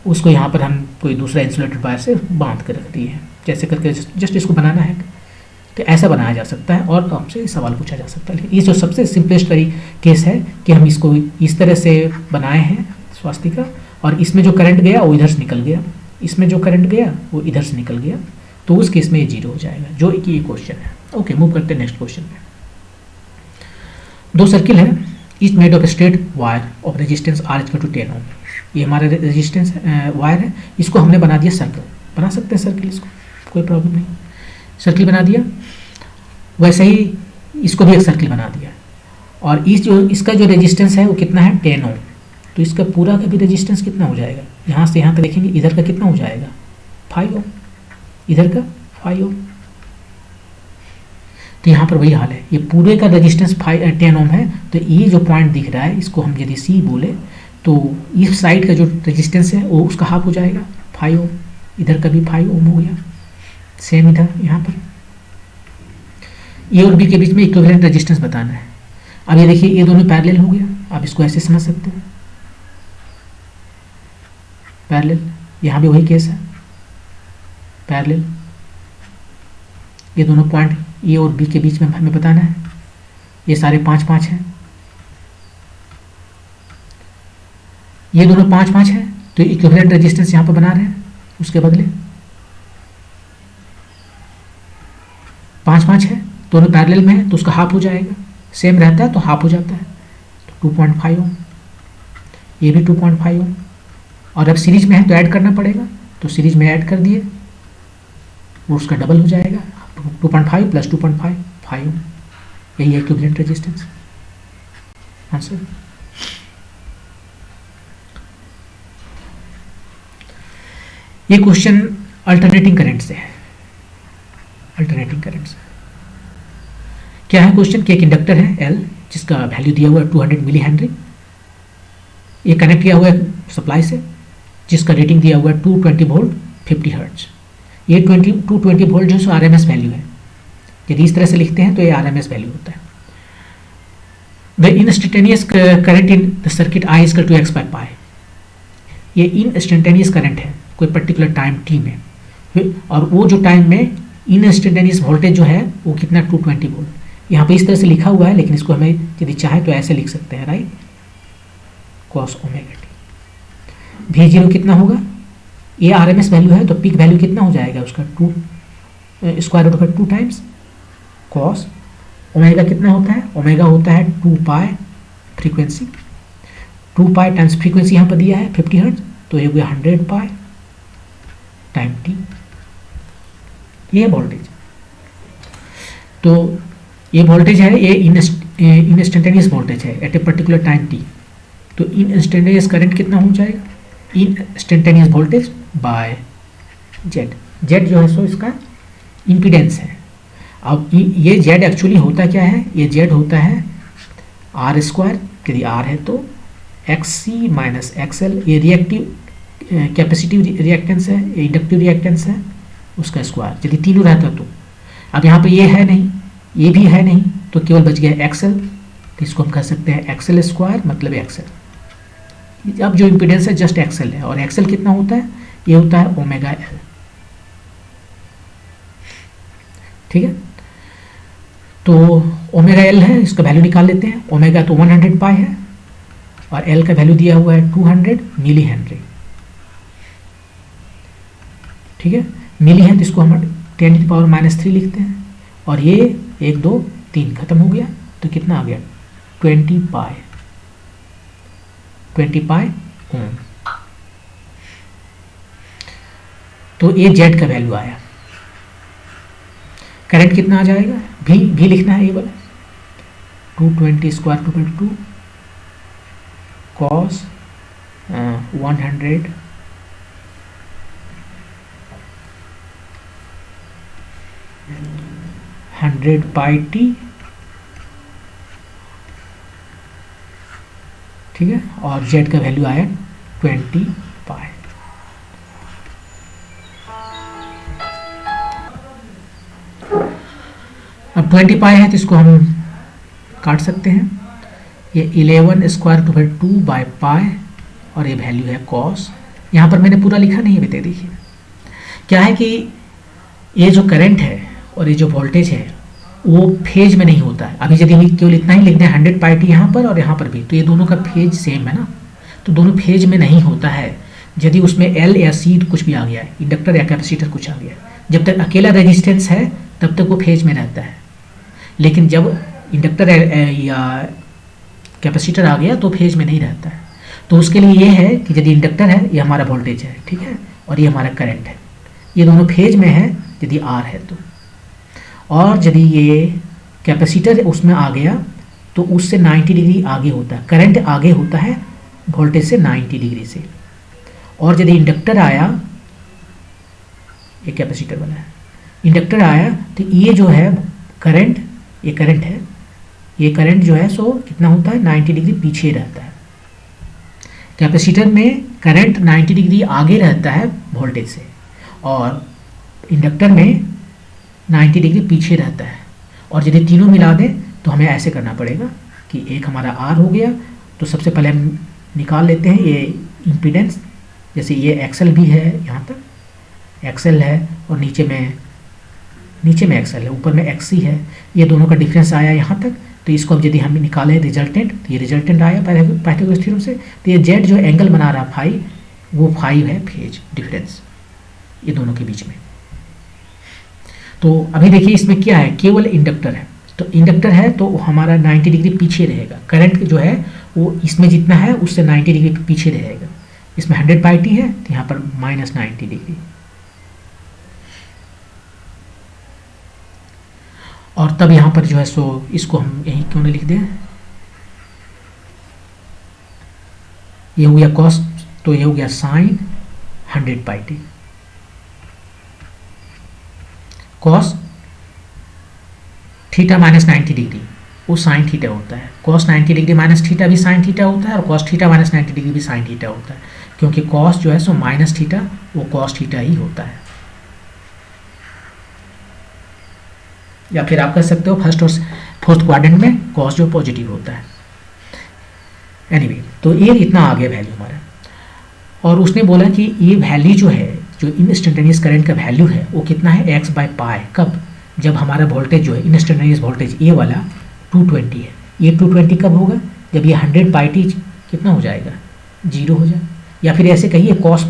Speaker 1: उसको यहाँ पर हम कोई दूसरा इंसुलेटेड वायर से बांध कर रख दिए हैं। जैसे करके जस्ट इसको बनाना है, तो ऐसा बनाया जा सकता है और हमसे सवाल पूछा जा सकता है। ये जो सबसे सिंपलेस्ट केस है कि हम इसको इस तरह से बनाए हैं स्वास्तिका, और इसमें जो करंट गया वो इधर से निकल गया, इसमें जो करंट गया वो इधर से निकल गया, तो उस केस में ये 0 हो जाएगा, जो कि ये क्वेश्चन है। ओके, मूव करते हैं नेक्स्ट क्वेश्चन में। 2 सर्किल है, each made of straight wire of resistance R equal to 10 ohm. ये हमारा रेजिस्टेंस वायर है, इसको हमने बना दिया सर्कल, बना सकते हैं सर्किल, इसको कोई प्रॉब्लम नहीं, सर्किल बना दिया। वैसे ही इसको भी एक सर्किल बना दिया, और इसका जो रेजिस्टेंस है वो कितना है 10 ओम। तो इसका पूरा का भी रेजिस्टेंस कितना हो जाएगा, यहाँ से यहाँ तक देखेंगे, इधर का कितना हो जाएगा 5 ओम, इधर का 5 ओम। तो यहाँ पर वही हाल है, ये पूरे का रेजिस्टेंस 10 ओम है। तो ये जो पॉइंट दिख रहा है, इसको हम यदि सी बोले तो इस साइड का जो रेजिस्टेंस है वो उसका हाफ हो जाएगा 5 ओम, इधर का भी 5 ओम हो गया, सेम इधर यहाँ पर। ए और बी के बीच में इक्विवेलेंट रेजिस्टेंस बताना है। अब ये देखिए, ये दोनों पैरेलल हो गया, आप इसको ऐसे समझ सकते हैं, पैरेलल। यहाँ भी वही केस है, पैरेलल। ये दोनों पॉइंट ए और बी के बीच में हमें बताना है, ये सारे 5-5 हैं, ये दोनों 5-5 है, तो इक्विवेलेंट रेजिस्टेंस यहाँ पर बना रहे हैं, उसके बदले 5-5 है, दोनों पैरेलल में है, तो उसका हाफ हो जाएगा, सेम रहता है तो हाफ हो जाता है, तो 2.5 ओम, ये भी 2.5 ओम। और अब सीरीज में है तो ऐड करना पड़ेगा, तो सीरीज में ऐड कर दिए, वो उसका डबल हो जाएगा, 2.5 प्लस 2.5 5 ओम, यही है इक्विवेलेंट रेजिस्टेंस। आंसर। ये क्वेश्चन अल्टरनेटिंग करंट से है, अल्टरनेटिंग करंट से क्या है क्वेश्चन कि एक इंडक्टर है L जिसका वैल्यू दिया हुआ है 200 मिली हेनरी, ये कनेक्ट किया हुआ है सप्लाई से जिसका रेटिंग दिया हुआ है 220 वोल्ट 50 हर्ट्ज। ये 220 वोल्ट जो है RMS वैल्यू है, यदि इस तरह से लिखते हैं तो ये RMS वैल्यू होता है। The instantaneous current in the circuit I equal to x by pi, ये इंस्टेंटेनियस करंट है कोई पर्टिकुलर टाइम t में, और वो जो टाइम में इंस्टेंटेनियस वोल्टेज जो है वो कितना 220 वोल्ट। यहाँ पे इस तरह से लिखा हुआ है, लेकिन इसको हमें यदि चाहे तो ऐसे लिख सकते हैं, right, cos omega t। V0 कितना होगा, ये RMS वैल्यू है, तो पीक वैल्यू कितना हो जाएगा उसका 2 square root of 2 times cos omega कितना होता है, ओमेगा होता है 2 pi frequency, 2 pi times frequency यहाँ पर दिया है 50 हर्ट्ज, तो ये हो गया 100 पाई टाइम t, ये वोल्टेज। तो ये वोल्टेज है, ये इंस्टेंटेनियस वोल्टेज है at a particular time t। तो इंस्टेंटेनियस करंट कितना हो जाएगा, instantaneous voltage by Z. Z जो है सो इसका इम्पीडेंस है। अब ये जेड एक्चुअली होता क्या है, ये जेड होता है आर स्क्वायर, यदि आर है तो XC माइनस XL, ये रिएक्टिव कैपेसिटिव रिएक्टेंस है, ये इंडक्टिव रिएक्टेंस है, उसका स्क्वायर, यदि तीनों रहता तो। अब यहाँ पे ये है नहीं, ये भी है नहीं, तो केवल बच गया XL, तो इसको हम कह सकते हैं XL स्क्वायर मतलब XL। अब जो इम्पीडेंस है जस्ट XL है, और XL कितना होता है, ये होता है ओमेगा L, ठीक है। तो ओमेगा L है, इसका वैल्यू निकाल लेते हैं। ओमेगा तो 100 पाई है, और L का वैल्यू दिया हुआ है 200 मिली हेनरी, ठीक है। मिली है तो इसको हम 10⁻³ लिखते हैं, और ये 1 2 3 खत्म हो गया, तो कितना आ गया 20 पाई ओम। तो ये जेड का वैल्यू आया। करंट कितना आ जाएगा, भी लिखना है ये वाला 220 square two 2 cos 100 pi t, ठीक है, और z का वैल्यू आया 20 पाई। अब 20 पाई है तो इसको हम काट सकते हैं, ये 11 स्क्वायर टू 2 बाई पाई, और ये वैल्यू है कॉस। यहाँ पर मैंने पूरा लिखा नहीं है बेटे, देखिए क्या है कि ये जो करंट है और ये जो वोल्टेज है वो फेज में नहीं होता है। अभी यदि हम केवल इतना ही लिख दें 100 पाई टी यहाँ पर और यहाँ पर भी, तो ये दोनों का फेज सेम है ना, तो दोनों फेज में नहीं होता है। यदि उसमें एल या सी कुछ भी आ गया है, इंडक्टर या कैपेसिटर कुछ आ गया, जब तक अकेला रेजिस्टेंस है तब तक वो फेज में रहता है, लेकिन जब इंडक्टर या कैपेसिटर आ गया तो फेज में नहीं रहता है। तो उसके लिए ये है कि यदि इंडक्टर है, ये हमारा वोल्टेज है, ठीक है, और ये हमारा करंट है, ये दोनों फेज में है यदि आर है तो। और यदि ये कैपेसिटर उसमें आ गया तो उससे 90 डिग्री आगे होता है, करंट आगे होता है वोल्टेज से 90 डिग्री से। और यदि इंडक्टर आया, ये कैपेसिटर वाला है, इंडक्टर आया तो ये जो है करंट, ये करंट है, ये करंट जो है सो कितना होता है 90 डिग्री पीछे रहता है। कैपेसिटर में करंट 90 डिग्री आगे रहता है वोल्टेज से, और इंडक्टर में 90 डिग्री पीछे रहता है। और यदि तीनों मिला दें तो हमें ऐसे करना पड़ेगा कि एक हमारा आर हो गया, तो सबसे पहले हम निकाल लेते हैं ये इम्पीडेंस, जैसे ये एक्सएल भी है, यहाँ तक एक्सएल है और नीचे में एक्सएल है, ऊपर में एक्सी है, ये दोनों का डिफरेंस आया यहाँ तक। तो इसको अब यदि हम निकालें रिजल्टेंट, तो ये रिजल्टेंट आया पाइथागोरस थ्योरम से, तो ये जेड जो एंगल बना रहा फाई, वो फाई है फेज डिफरेंस ये दोनों के बीच में। तो अभी देखिए इसमें क्या है, केवल इंडक्टर है, तो इंडक्टर है तो हमारा 90 डिग्री पीछे रहेगा, करंट जो है वो इसमें जितना है उससे 90 डिग्री पीछे रहेगा। इसमें 100 पाई टी है तो यहाँ पर -90 डिग्री। और तब यहाँ पर जो है सो इसको हम यहीं क्यों नहीं लिख दें, ये हो गया कॉस, तो ये हो गया sign 100 pi T. Cos theta -90 degree वो साइन थीटा होता है, कॉस 90 डिग्री माइनस थीटा भी साइन थीटा होता है, और कॉस थीटा -90 डिग्री भी साइन थीटा होता है, क्योंकि कॉस जो है सो माइनस थीटा वो कॉस थीटा ही होता है। या फिर आप कह सकते हो फर्स्ट और फोर्थ क्वाड्रेंट में कॉस जो पॉजिटिव होता है। एनीवे, तो ये इतना आ गया वैल्यू हमारा। और उसने बोला कि ये वैल्यू जो है, जो इंस्टेंटेनियस करंट का वैल्यू है वो कितना है x बाय पाई। कब? जब हमारा वोल्टेज जो है इंस्टेंटेनियस वोल्टेज ये वाला 220 है, ये 220 कब होगा? जब ये 100 पाई टी कितना हो जाएगा, 0 हो जाए। या फिर ऐसे कहिए कॉस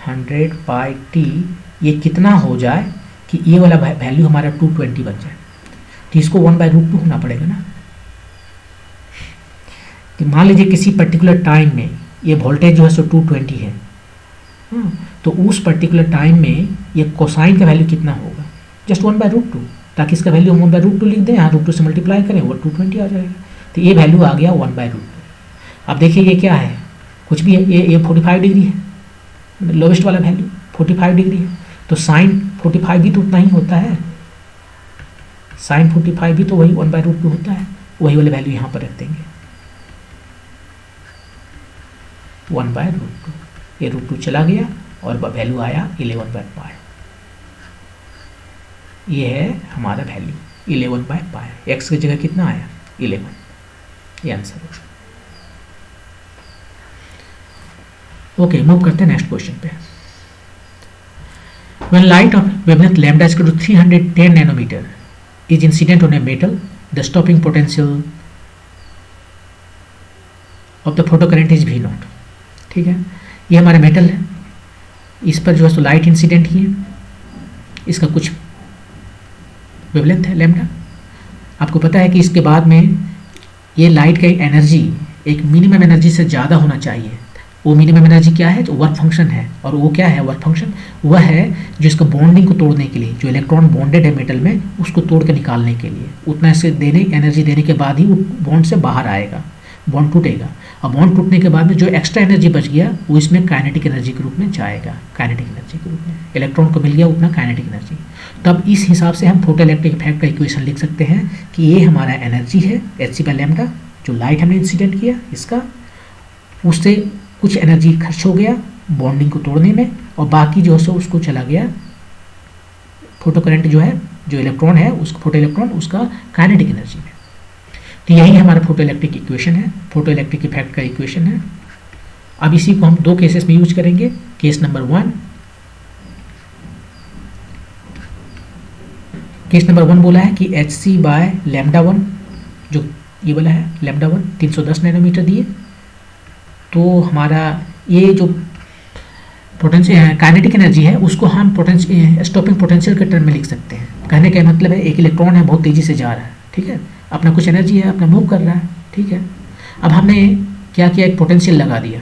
Speaker 1: 100 पाई टी ये कितना हो जाए कि ये वाला वैल्यू हमारा 220 बन जाए, तो इसको 1/√2 होना पड़ेगा ना। कि मान लीजिए किसी पर्टिकुलर टाइम में ये वोल्टेज जो है सो 220 है, तो उस पर्टिकुलर टाइम में ये कोसाइन का वैल्यू कितना होगा, जस्ट 1/√2, ताकि इसका वैल्यू हम 1/√2 लिख दें, यहाँ √2 से मल्टीप्लाई करें वो 220 आ जाएगा। तो ये वैल्यू आ गया 1/√2। अब देखिए ये क्या है, कुछ भी है, ये 45 डिग्री है, लोवेस्ट वाला वैल्यू 45 डिग्री है, तो साइन 45 भी तो उतना ही होता है, साइन 45 भी तो वही 1/√2 होता है, वही वाले वैल्यू यहाँ पर रख देंगे 1/√2। ये √2 चला गया और वैल्यू आया 11/पाई। ये है हमारा वैल्यू 11/पाई। एक्स की जगह कितना आया 11, ये आंसर है। ओके, मूव करते हैं नेक्स्ट क्वेश्चन पे। When light of wavelength lambda is equal to 310 nanometer is incident on a metal, the stopping potential of the photocurrent is V0। ठीक है, ये हमारा मेटल है, इस पर जो है तो लाइट इंसिडेंट की है, इसका कुछ वेवलेंथ है लैम्डा। आपको पता है कि इसके बाद में ये लाइट का एनर्जी एक मिनिमम एनर्जी से ज़्यादा होना चाहिए। वो मिनिमम एनर्जी क्या है, तो वर्क फंक्शन है। और वो क्या है वर्क फंक्शन, वह है जो इसको बॉन्डिंग को तोड़ने के लिए, जो इलेक्ट्रॉन बॉन्डेड है मेटल में, उसको तोड़ के निकालने के लिए उतना से एनर्जी देने के बाद ही वो बॉन्ड से बाहर आएगा, बॉन्ड टूटेगा। और बॉन्ड टूटने के बाद में जो एक्स्ट्रा एनर्जी बच गया वो इसमें काइनेटिक एनर्जी के रूप में जाएगा, काइनेटिक एनर्जी के रूप में इलेक्ट्रॉन को मिल गया उतना काइनेटिक एनर्जी। तब इस हिसाब से हम फोटो इलेक्ट्रिक इफेक्ट का इक्वेशन लिख सकते हैं कि ये हमारा एनर्जी है hc/λ, जो लाइट हमने इंसिडेंट किया इसका, उससे कुछ एनर्जी खर्च हो गया बॉन्डिंग को तोड़ने में, और बाकी जो है सो उसको चला गया फोटो करंट जो है, जो इलेक्ट्रॉन है उस फोटो इलेक्ट्रॉन उसका काइनेटिक एनर्जी में। तो यही हमारा फोटो इलेक्ट्रिक इक्वेशन है, फोटो इलेक्ट्रिक इफेक्ट का इक्वेशन है। अब इसी को हम दो केसेस में यूज करेंगे। केस नंबर 1, केस नंबर 1 बोला है कि Hc बाय लैम्डा 1, जो ये वाला है लैम्डा 1 310 नैनोमीटर दिए। तो हमारा ये जो पोटेंशियल काइनेटिक एनर्जी है उसको हम स्टॉपिंग पोटेंशियल के टर्म में लिख सकते हैं। कहने का मतलब है एक इलेक्ट्रॉन है बहुत तेज़ी से जा रहा है, ठीक है, अपना कुछ एनर्जी है, अपना मूव कर रहा है, ठीक है। अब हमने क्या किया, एक पोटेंशियल लगा दिया,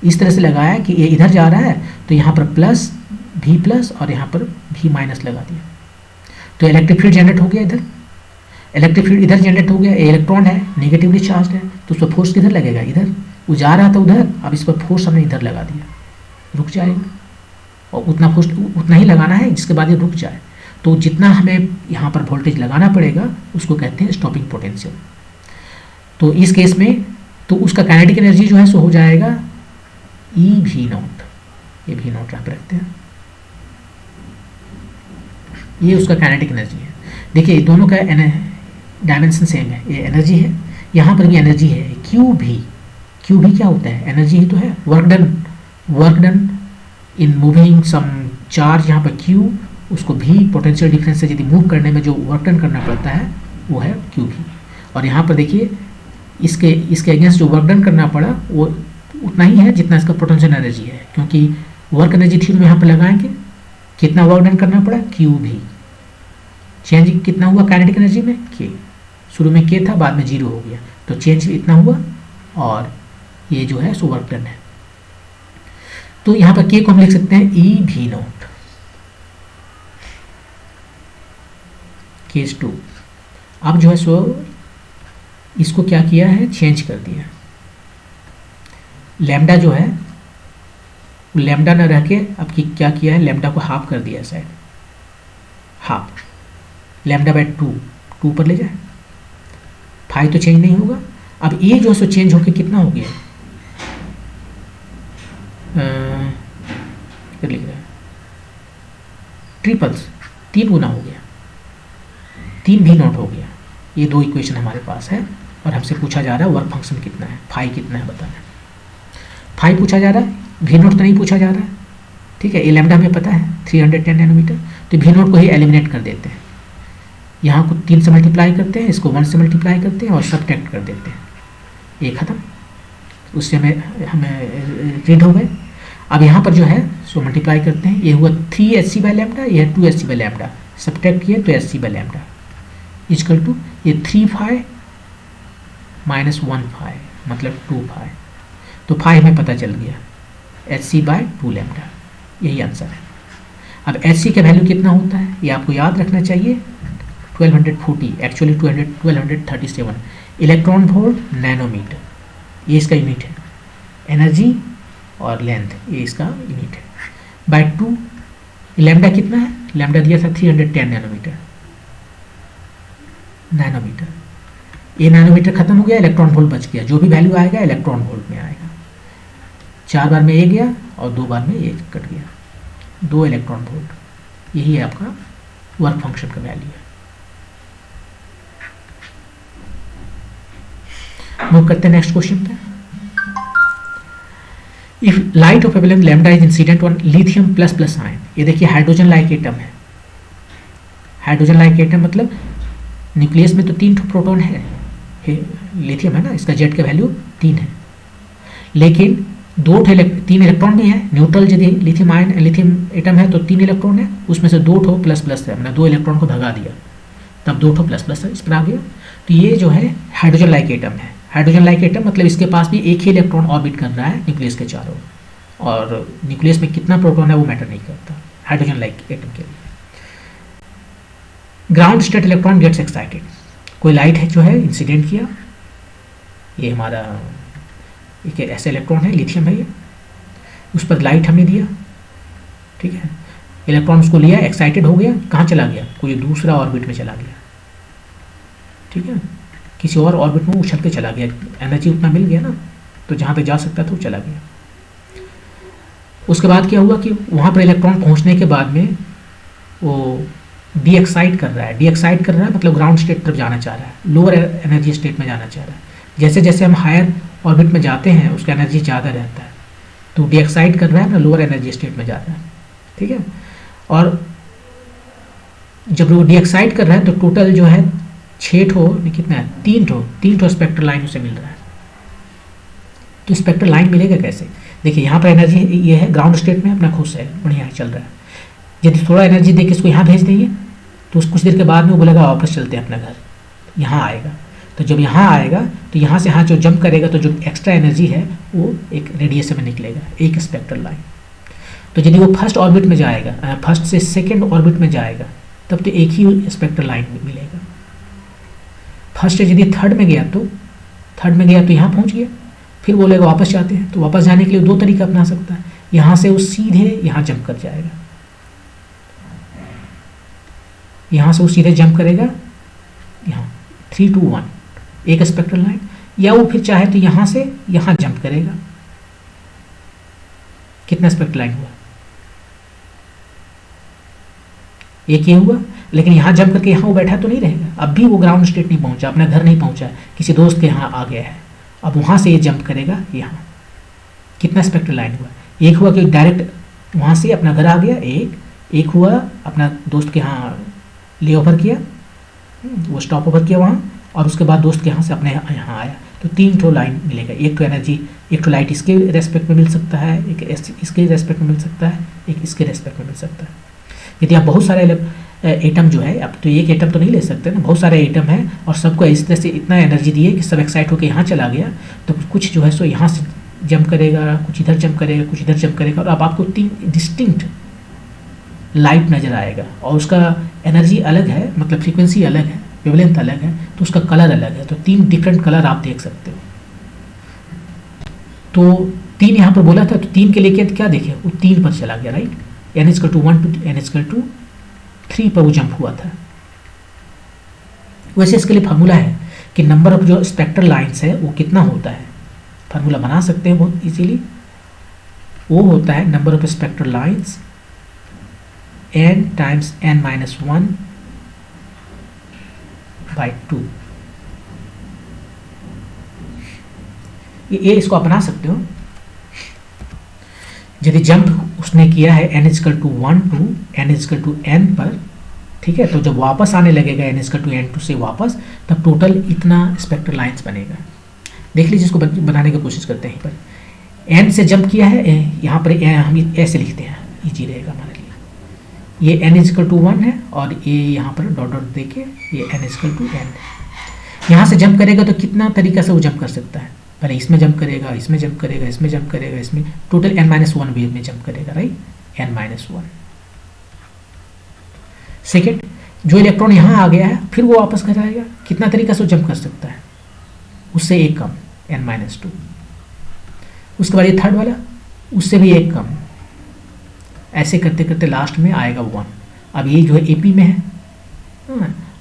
Speaker 1: इस तरह से लगाया कि ये इधर जा रहा है तो यहाँ पर प्लस भी प्लस और यहाँ पर भी माइनस लगा दिया, तो इलेक्ट्रिक फील्ड जनरेट हो गया। इधर इलेक्ट्रिक फील्ड इधर जनरेट हो गया, इलेक्ट्रॉन है नेगेटिवली चार्ज है तो उस पर फोर्स किधर लगेगा, इधर, वो जा रहा था उधर, अब इस पर फोर्स हमने इधर लगा दिया, रुक जाएगा। और उतना फोर्स उतना ही लगाना है जिसके बाद ये रुक जाए। तो जितना हमें यहाँ पर वोल्टेज लगाना पड़ेगा उसको कहते हैं स्टॉपिंग पोटेंशियल। तो इस केस में तो उसका काइनेटिक एनर्जी जो है सो हो जाएगा ई भी नॉट, ये भी नॉट यहाँ पर रखते हैं, ये उसका काइनेटिक एनर्जी है। देखिए दोनों का डायमेंशन सेम है, ये एनर्जी है, यहाँ पर भी एनर्जी है। क्यू भी क्या होता है, एनर्जी ही तो है, work done in moving some charge, यहाँ पर क्यू, उसको भी पोटेंशियल डिफरेंस से यदि मूव करने में जो वर्क डन करना पड़ता है वो है क्यू भी। और यहाँ पर देखिए इसके अगेंस्ट जो वर्क डन करना पड़ा वो उतना ही है जितना इसका पोटेंशियल एनर्जी है, क्योंकि वर्क एनर्जी थ्योरी में यहाँ पर लगाएंगे कितना वर्क डन करना पड़ा, क्यू भी। चेंज कितना हुआ काइनेटिक एनर्जी में, के, शुरू में के था बाद में 0 हो गया, तो चेंज इतना हुआ और ये जो है सो वर्क डन है। तो यहाँ पर के को हम लिख सकते हैं ई भी नॉट। केस 2, अब जो है सो इसको क्या किया है, चेंज कर दिया। लैम्डा जो है लैम्डा न रह के अब क्या किया है, लैम्डा को हाफ कर दिया साइड, हाफ लैम्डा बाय 2 पर ले जाए, फाई तो चेंज नहीं होगा। अब ये जो है सो चेंज होकर कितना हो गया, फिर लिख रहा है ट्रिपल्स, 3 गुना हो गया, 3 भी नॉट हो गया। ये दो इक्वेशन हमारे पास है और हमसे पूछा जा रहा है वर्क फंक्शन कितना है, फाई कितना है बताना है। फाई पूछा जा रहा है, वी नॉट तो नहीं पूछा जा रहा है, ठीक है। ये लैम्डा हमें पता है 310 नैनोमीटर, तो वी नॉट को ही एलिमिनेट कर देते हैं, यहाँ को 3 से मल्टीप्लाई करते हैं, इसको 1 से मल्टीप्लाई करते हैं और सब्ट्रैक्ट कर देते हैं, ये खत्म, उससे हमें रीड हो गए। अब यहाँ पर जो है सो मल्टीप्लाई करते हैं, ये हुआ 3Hc बाय लैम्डा, ये है 2Hc बाय लैम्डा, सब्ट्रैक्ट किए तो Hc by lambda equal to ये 3 फाई माइनस 1 फाई मतलब 2 फाई, तो फाई हमें पता चल गया Hc बाय 2 लैम्डा, यही आंसर है। अब Hc का वैल्यू कितना होता है ये आपको याद रखना चाहिए, 1240 एक्चुअली 1237 इलेक्ट्रॉन वोल्ट नैनोमीटर, ये इसका यूनिट है। एनर्जी और लेंथ ये इसका यूनिट है, बाय 2। लैम्डा कितना है, लैम्डा दिया था 310 नैनोमीटर, ये नैनोमीटर खत्म हो गया, इलेक्ट्रॉन वोल्ट बच गया, जो भी वैल्यू आएगा इलेक्ट्रॉन वोल्ट में आएगा। 4 बार में ये गया और 2 बार में ये कट गया, 2 इलेक्ट्रॉन वोल्ट, यही है आपका वर्क फंक्शन का वैल्यू है। मूव करते हैं नेक्स्ट क्वेश्चन पे। If light of avalanche lambda is incident on lithium plus plus ion, ये देखिए हाइड्रोजन लाइक एटम है, हाइड्रोजन लाइक एटम मतलब न्यूक्लियस में तो 3 प्रोटॉन है, लिथियम है ना, इसका जेड का वैल्यू 3 है, लेकिन 3 इलेक्ट्रॉन भी है, न्यूट्रल यदि लिथियम एटम है तो 3 इलेक्ट्रॉन है, उसमें से 2 प्लस प्लस है, हमने 2 इलेक्ट्रॉन को भगा दिया तब 2 प्लस प्लस इस पर आ गया। तो ये जो है हाइड्रोजन लाइक एटम है, हाइड्रोजन लाइक एटम मतलब इसके पास भी एक ही इलेक्ट्रॉन ऑर्बिट कर रहा है न्यूक्लियस के चारों, और न्यूक्लियस में कितना प्रोटॉन है वो मैटर नहीं करता हाइड्रोजन लाइक एटम के लिए। Ground state electron gets excited, कोई लाइट है जो है इंसिडेंट किया, ये हमारा एक ऐसा इलेक्ट्रॉन है, लिथियम है ये, उस पर लाइट हमने दिया, ठीक है, इलेक्ट्रॉन उसको लिया, एक्साइटेड हो गया, कहाँ चला गया, कोई दूसरा ऑर्बिट में चला गया, ठीक है, किसी और ऑर्बिट में उछल के चला गया, एनर्जी उतना मिल गया ना, तो जहाँ पे जा सकता था वो चला गया। उसके बाद क्या हुआ कि वहाँ पर इलेक्ट्रॉन पहुँचने के बाद में वो डी एक्साइट कर रहा है। डी एक्साइट कर रहा है मतलब ग्राउंड स्टेट तरफ जाना चाह रहा है, लोअर एनर्जी स्टेट में जाना चाह रहा है। जैसे जैसे हम हायर ऑर्बिट में जाते हैं उसका एनर्जी ज़्यादा रहता है, तो डी एक्साइट कर रहा है अपना लोअर एनर्जी स्टेट में जा रहा है, ठीक है। और जब वो डी एक्साइट कर रहा है तो टोटल जो है 6 ठो कितना है, 3 ठो स्पेक्ट्रल लाइन उसे मिल रहा है। तो स्पेक्ट्रल लाइन मिलेगा कैसे? देखिए यहाँ पर एनर्जी ये है, ग्राउंड स्टेट में अपना खुश है, बढ़िया चल रहा है। यदि थोड़ा एनर्जी देके इसको यहाँ भेज देंगे तो कुछ देर के बाद में वो बोलेगा वापस चलते हैं अपना घर, यहाँ आएगा। तो जब यहाँ आएगा तो यहाँ से यहाँ जो जंप करेगा तो जो एक्स्ट्रा एनर्जी है वो एक रेडियस में निकलेगा, एक स्पेक्ट्रल लाइन। तो यदि वो फर्स्ट ऑर्बिट में जाएगा, फर्स्ट से सेकेंड ऑर्बिट में जाएगा, तब तो एक ही स्पेक्ट्रल लाइन मिलेगा। फर्स्ट से यदि थर्ड में गया तो यहाँ पहुँच गया, फिर बोलेगा वापस जाते हैं। तो वापस जाने के लिए 2 तरीका अपना सकता है। यहाँ से वो सीधे यहाँ जंप कर जाएगा, यहाँ से वो सीधे जंप करेगा यहाँ 3 2 1 एक स्पेक्ट्रल लाइन, या वो फिर चाहे तो यहाँ से यहाँ जंप करेगा। कितना स्पेक्ट्रल लाइन हुआ? एक ही हुआ, लेकिन यहाँ जंप करके यहाँ वो बैठा तो नहीं रहेगा। अब भी वो ग्राउंड स्टेट नहीं पहुँचा, अपना घर नहीं पहुँचा, किसी दोस्त के यहाँ आ गया है। अब वहाँ से ये जंप करेगा यहाँ। कितना स्पेक्ट्रल लाइन हुआ? एक हुआ कि डायरेक्ट वहाँ से अपना घर आ गया, एक हुआ अपना दोस्त के यहाँ ले ओवर किया, वो स्टॉप ओवर किया वहाँ, और उसके बाद दोस्त के यहाँ से अपने यहाँ आया। तो 3 ठो लाइन मिलेगा। एक तो एनर्जी, एक तो लाइट इसके रेस्पेक्ट में मिल सकता है, एक इसके रेस्पेक्ट में मिल सकता है, एक इसके रेस्पेक्ट में मिल सकता है। यदि आप बहुत सारे एटम जो है, अब तो एक एटम तो नहीं ले सकते ना, बहुत सारे एटम हैं और सबको इस तरह से इतना एनर्जी दिए कि सब एक्साइट होकर यहाँ चला गया, तो कुछ जो है सो यहाँ से जंप करेगा, कुछ इधर जंप करेगा, कुछ इधर जंप करेगा, और अब आपको 3 डिस्टिंक्ट लाइट नज़र आएगा। और उसका एनर्जी अलग है, मतलब फ्रीक्वेंसी अलग है, वेवलेंथ अलग है, तो उसका कलर अलग है। तो 3 डिफरेंट कलर आप देख सकते हो। तो 3 यहाँ पर बोला था, तो 3 के लेके क्या देखे, वो 3 पर चला गया, राइट। n=1 to n=3 पर वो जंप हुआ था। वैसे इसके लिए फार्मूला है कि नंबर ऑफ जो स्पेक्ट्रल लाइंस है वो कितना होता है, फार्मूला बना सकते हैं बहुत इजीली। वो होता है number of spectral lines n × n-1 / 2। ये इसको आप बना सकते हो। यदि जंप उसने किया है n = 1 to n = n पर, ठीक है, तो जब वापस आने लगेगा n = n2 से वापस, तब टोटल इतना स्पेक्ट्रल लाइंस बनेगा। देख लीजिए, इसको बनाने की कोशिश करते हैं। पर n से जंप किया है, यहाँ पर हम ऐसे लिखते हैं, इजी रहेगा हमारे लिए। ये n = 1 है और ये यहाँ पर डॉट डॉट देके ये n = n। यहाँ से जंप करेगा तो कितना तरीका से वो जंप कर सकता है, पहले इसमें जंप करेगा, इसमें जंप करेगा, इसमें जंप करेगा, इसमें टोटल n-1 वेव में जंप करेगा, राइट, n-1। सेकेंड, जो इलेक्ट्रॉन यहाँ आ गया है फिर वो वापस घर आएगा, कितना तरीका से वो जंप कर सकता है, उससे एक कम n-2। उसके बाद ये थर्ड वाला, उससे भी एक कम, ऐसे करते करते लास्ट में आएगा 1। अब ये जो है AP में है,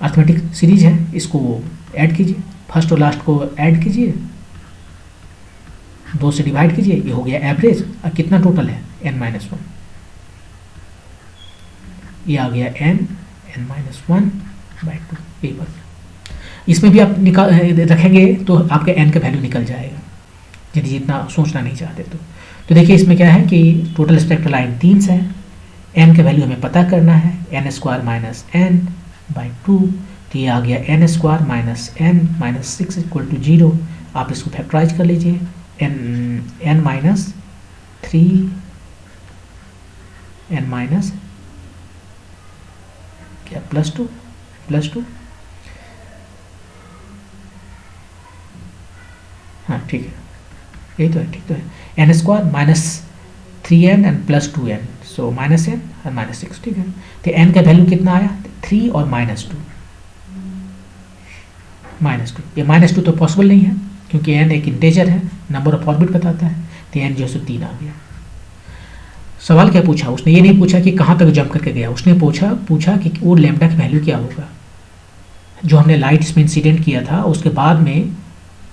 Speaker 1: अर्थमेटिक सीरीज है, इसको ऐड कीजिए, फर्स्ट और लास्ट को ऐड कीजिए, 2 से डिवाइड कीजिए, ये हो गया एवरेज। और कितना टोटल है n-1, ये आ गया n-1/2 पेपर। इसमें भी आप रखेंगे तो आपके n का वैल्यू निकल जाएगा, यदि इतना सोचना नहीं चाहते तो देखिए इसमें क्या है कि टोटल स्पेक्ट्रल लाइन 3 है, n का वैल्यू हमें पता करना है, n² - n/2, तो ये आ गया n² - n - 6 = 0। आप इसको फैक्टराइज कर लीजिए, n-3 n- क्या +2 हाँ ठीक है, यही तो है, ठीक तो है। n² - 3n and +2n, so -n और -6, ठीक है। तो n का वैल्यू कितना आया, 3 और -2। ये -2 तो पॉसिबल नहीं है क्योंकि n एक इंटेजर है, नंबर ऑफ ऑर्बिट बताता है, तो n जो है 3 आ गया। सवाल क्या पूछा उसने, ये नहीं पूछा कि कहाँ तक जंप करके गया, उसने पूछा कि वो लैम्डा की वैल्यू क्या होगा। जो हमने लाइट इसमें इंसिडेंट किया था उसके बाद में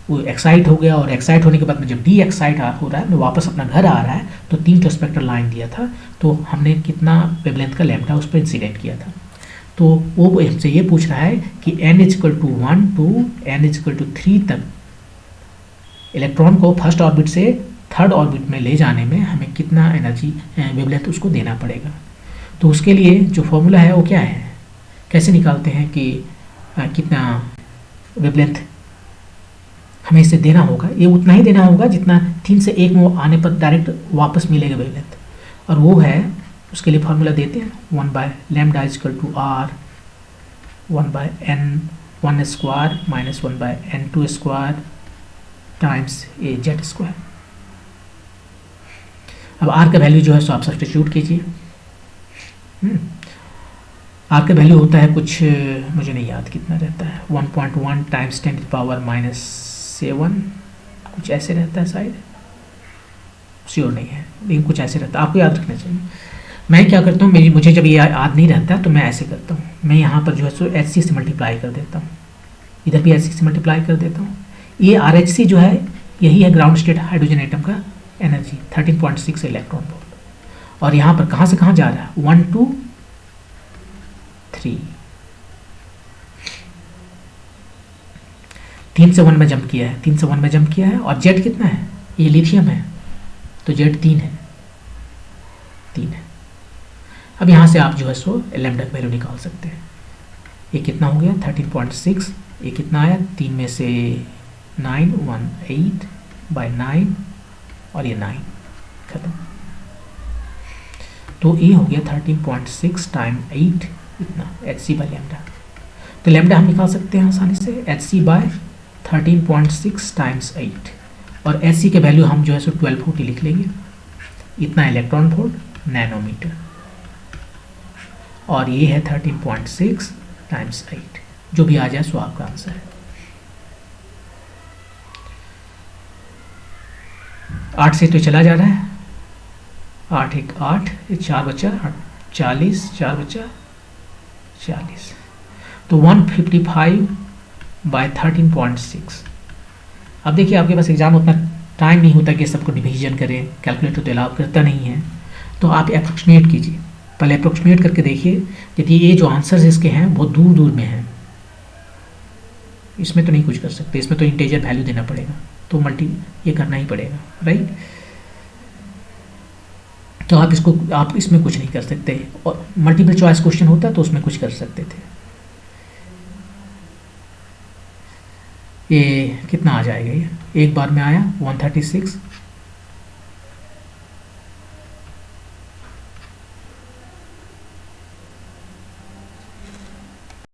Speaker 1: वो एक्साइट हो गया, और एक्साइट होने के बाद में जब डी एक्साइट हो रहा है, मैं वापस अपना घर आ रहा है, तो 3 तो स्पेक्ट्रल लाइन दिया था, तो हमने कितना वेवलेंथ का लैम्डा उस पर इंसिडेंट किया था। तो वो हमसे ये पूछ रहा है कि n equal to 1 to n equal to 3 तक इलेक्ट्रॉन को फर्स्ट ऑर्बिट से थर्ड ऑर्बिट में ले जाने में हमें कितना एनर्जी वेवलेंथ उसको देना पड़ेगा। तो उसके लिए जो फॉर्मूला है वो क्या है, कैसे निकालते हैं कि कितना वेवलेंथ हमें इसे देना होगा। ये उतना ही देना होगा जितना 3 से 1 में आने पर डायरेक्ट वापस मिलेगा वेवलेंथ, और वो है, उसके लिए फार्मूला देते हैं 1 by lambda equal to R 1 by N 1 square minus 1 by n2 square times A Z square. अब आर का वैल्यू जो है सो आप सब्स्टिट्यूट कीजिए। आर का वैल्यू होता है कुछ, मुझे नहीं याद कितना रहता है, 1.1 टाइम्स 10 पावर -7, कुछ ऐसे रहता है, शायद श्योर नहीं है, लेकिन कुछ ऐसे रहता है, आपको याद रखना चाहिए। मैं क्या करता हूँ, मुझे जब ये याद नहीं रहता तो मैं ऐसे करता हूँ, मैं यहाँ पर जो है सो HC से मल्टीप्लाई कर देता हूँ, इधर भी HC से मल्टीप्लाई कर देता हूँ। ये RHC जो है यही है ग्राउंड स्टेट हाइड्रोजन एटम का एनर्जी 13.6 इलेक्ट्रॉन वोल्ट, और यहाँ पर कहाँ से कहाँ जा रहा है 1 2 3, 3 से 1 में जंप किया है, 3 से 1 में जंप किया है, और जेड कितना है, ये लिथियम है तो जेड 3 है, 3 है। अब यहाँ से आप जो है सो लैम्डा का वैल्यू निकाल सकते हैं। ये कितना हो गया 13.6, ये कितना आया 3 में से 918 बाय 9, और ये 9 खत्म। तो ये हो गया 13.6 टाइम 8 इतना HC बाय लैम्डा। तो लैम्डा हम निकाल सकते हैं आसानी से HC बाय 13.6 टाइम्स 8, और HC के वैल्यू हम जो है सो 1240 लिख लेंगे, इतना इलेक्ट्रॉन वोल्ट नैनोमीटर, और ये है 13.6 टाइम्स 8, जो भी आ जाए सो आपका आंसर है। 8 से तो चला जा रहा है, 8 1 8, 4 बचा 40, 4 बचा 40, तो 155 बाय 13.6। अब देखिए आपके पास एग्जाम उतना टाइम नहीं होता कि सबको डिवीजन करें, कैलकुलेटर तो अलाउ करता नहीं है, तो आप अप्रोक्सीमेट कीजिए, पहले अप्रोक्सीमेट करके देखिए। यदि ये जो आंसर्स इसके हैं बहुत दूर दूर में हैं, इसमें तो नहीं कुछ कर सकते, इसमें तो इंटीजर वैल्यू देना पड़ेगा, तो मल्टी ये करना ही पड़ेगा, राइट। तो आप इसमें कुछ नहीं कर सकते, और मल्टीपल चॉइस क्वेश्चन होता तो उसमें कुछ कर सकते थे। ये कितना आ जाएगा, ये एक बार में आया 136,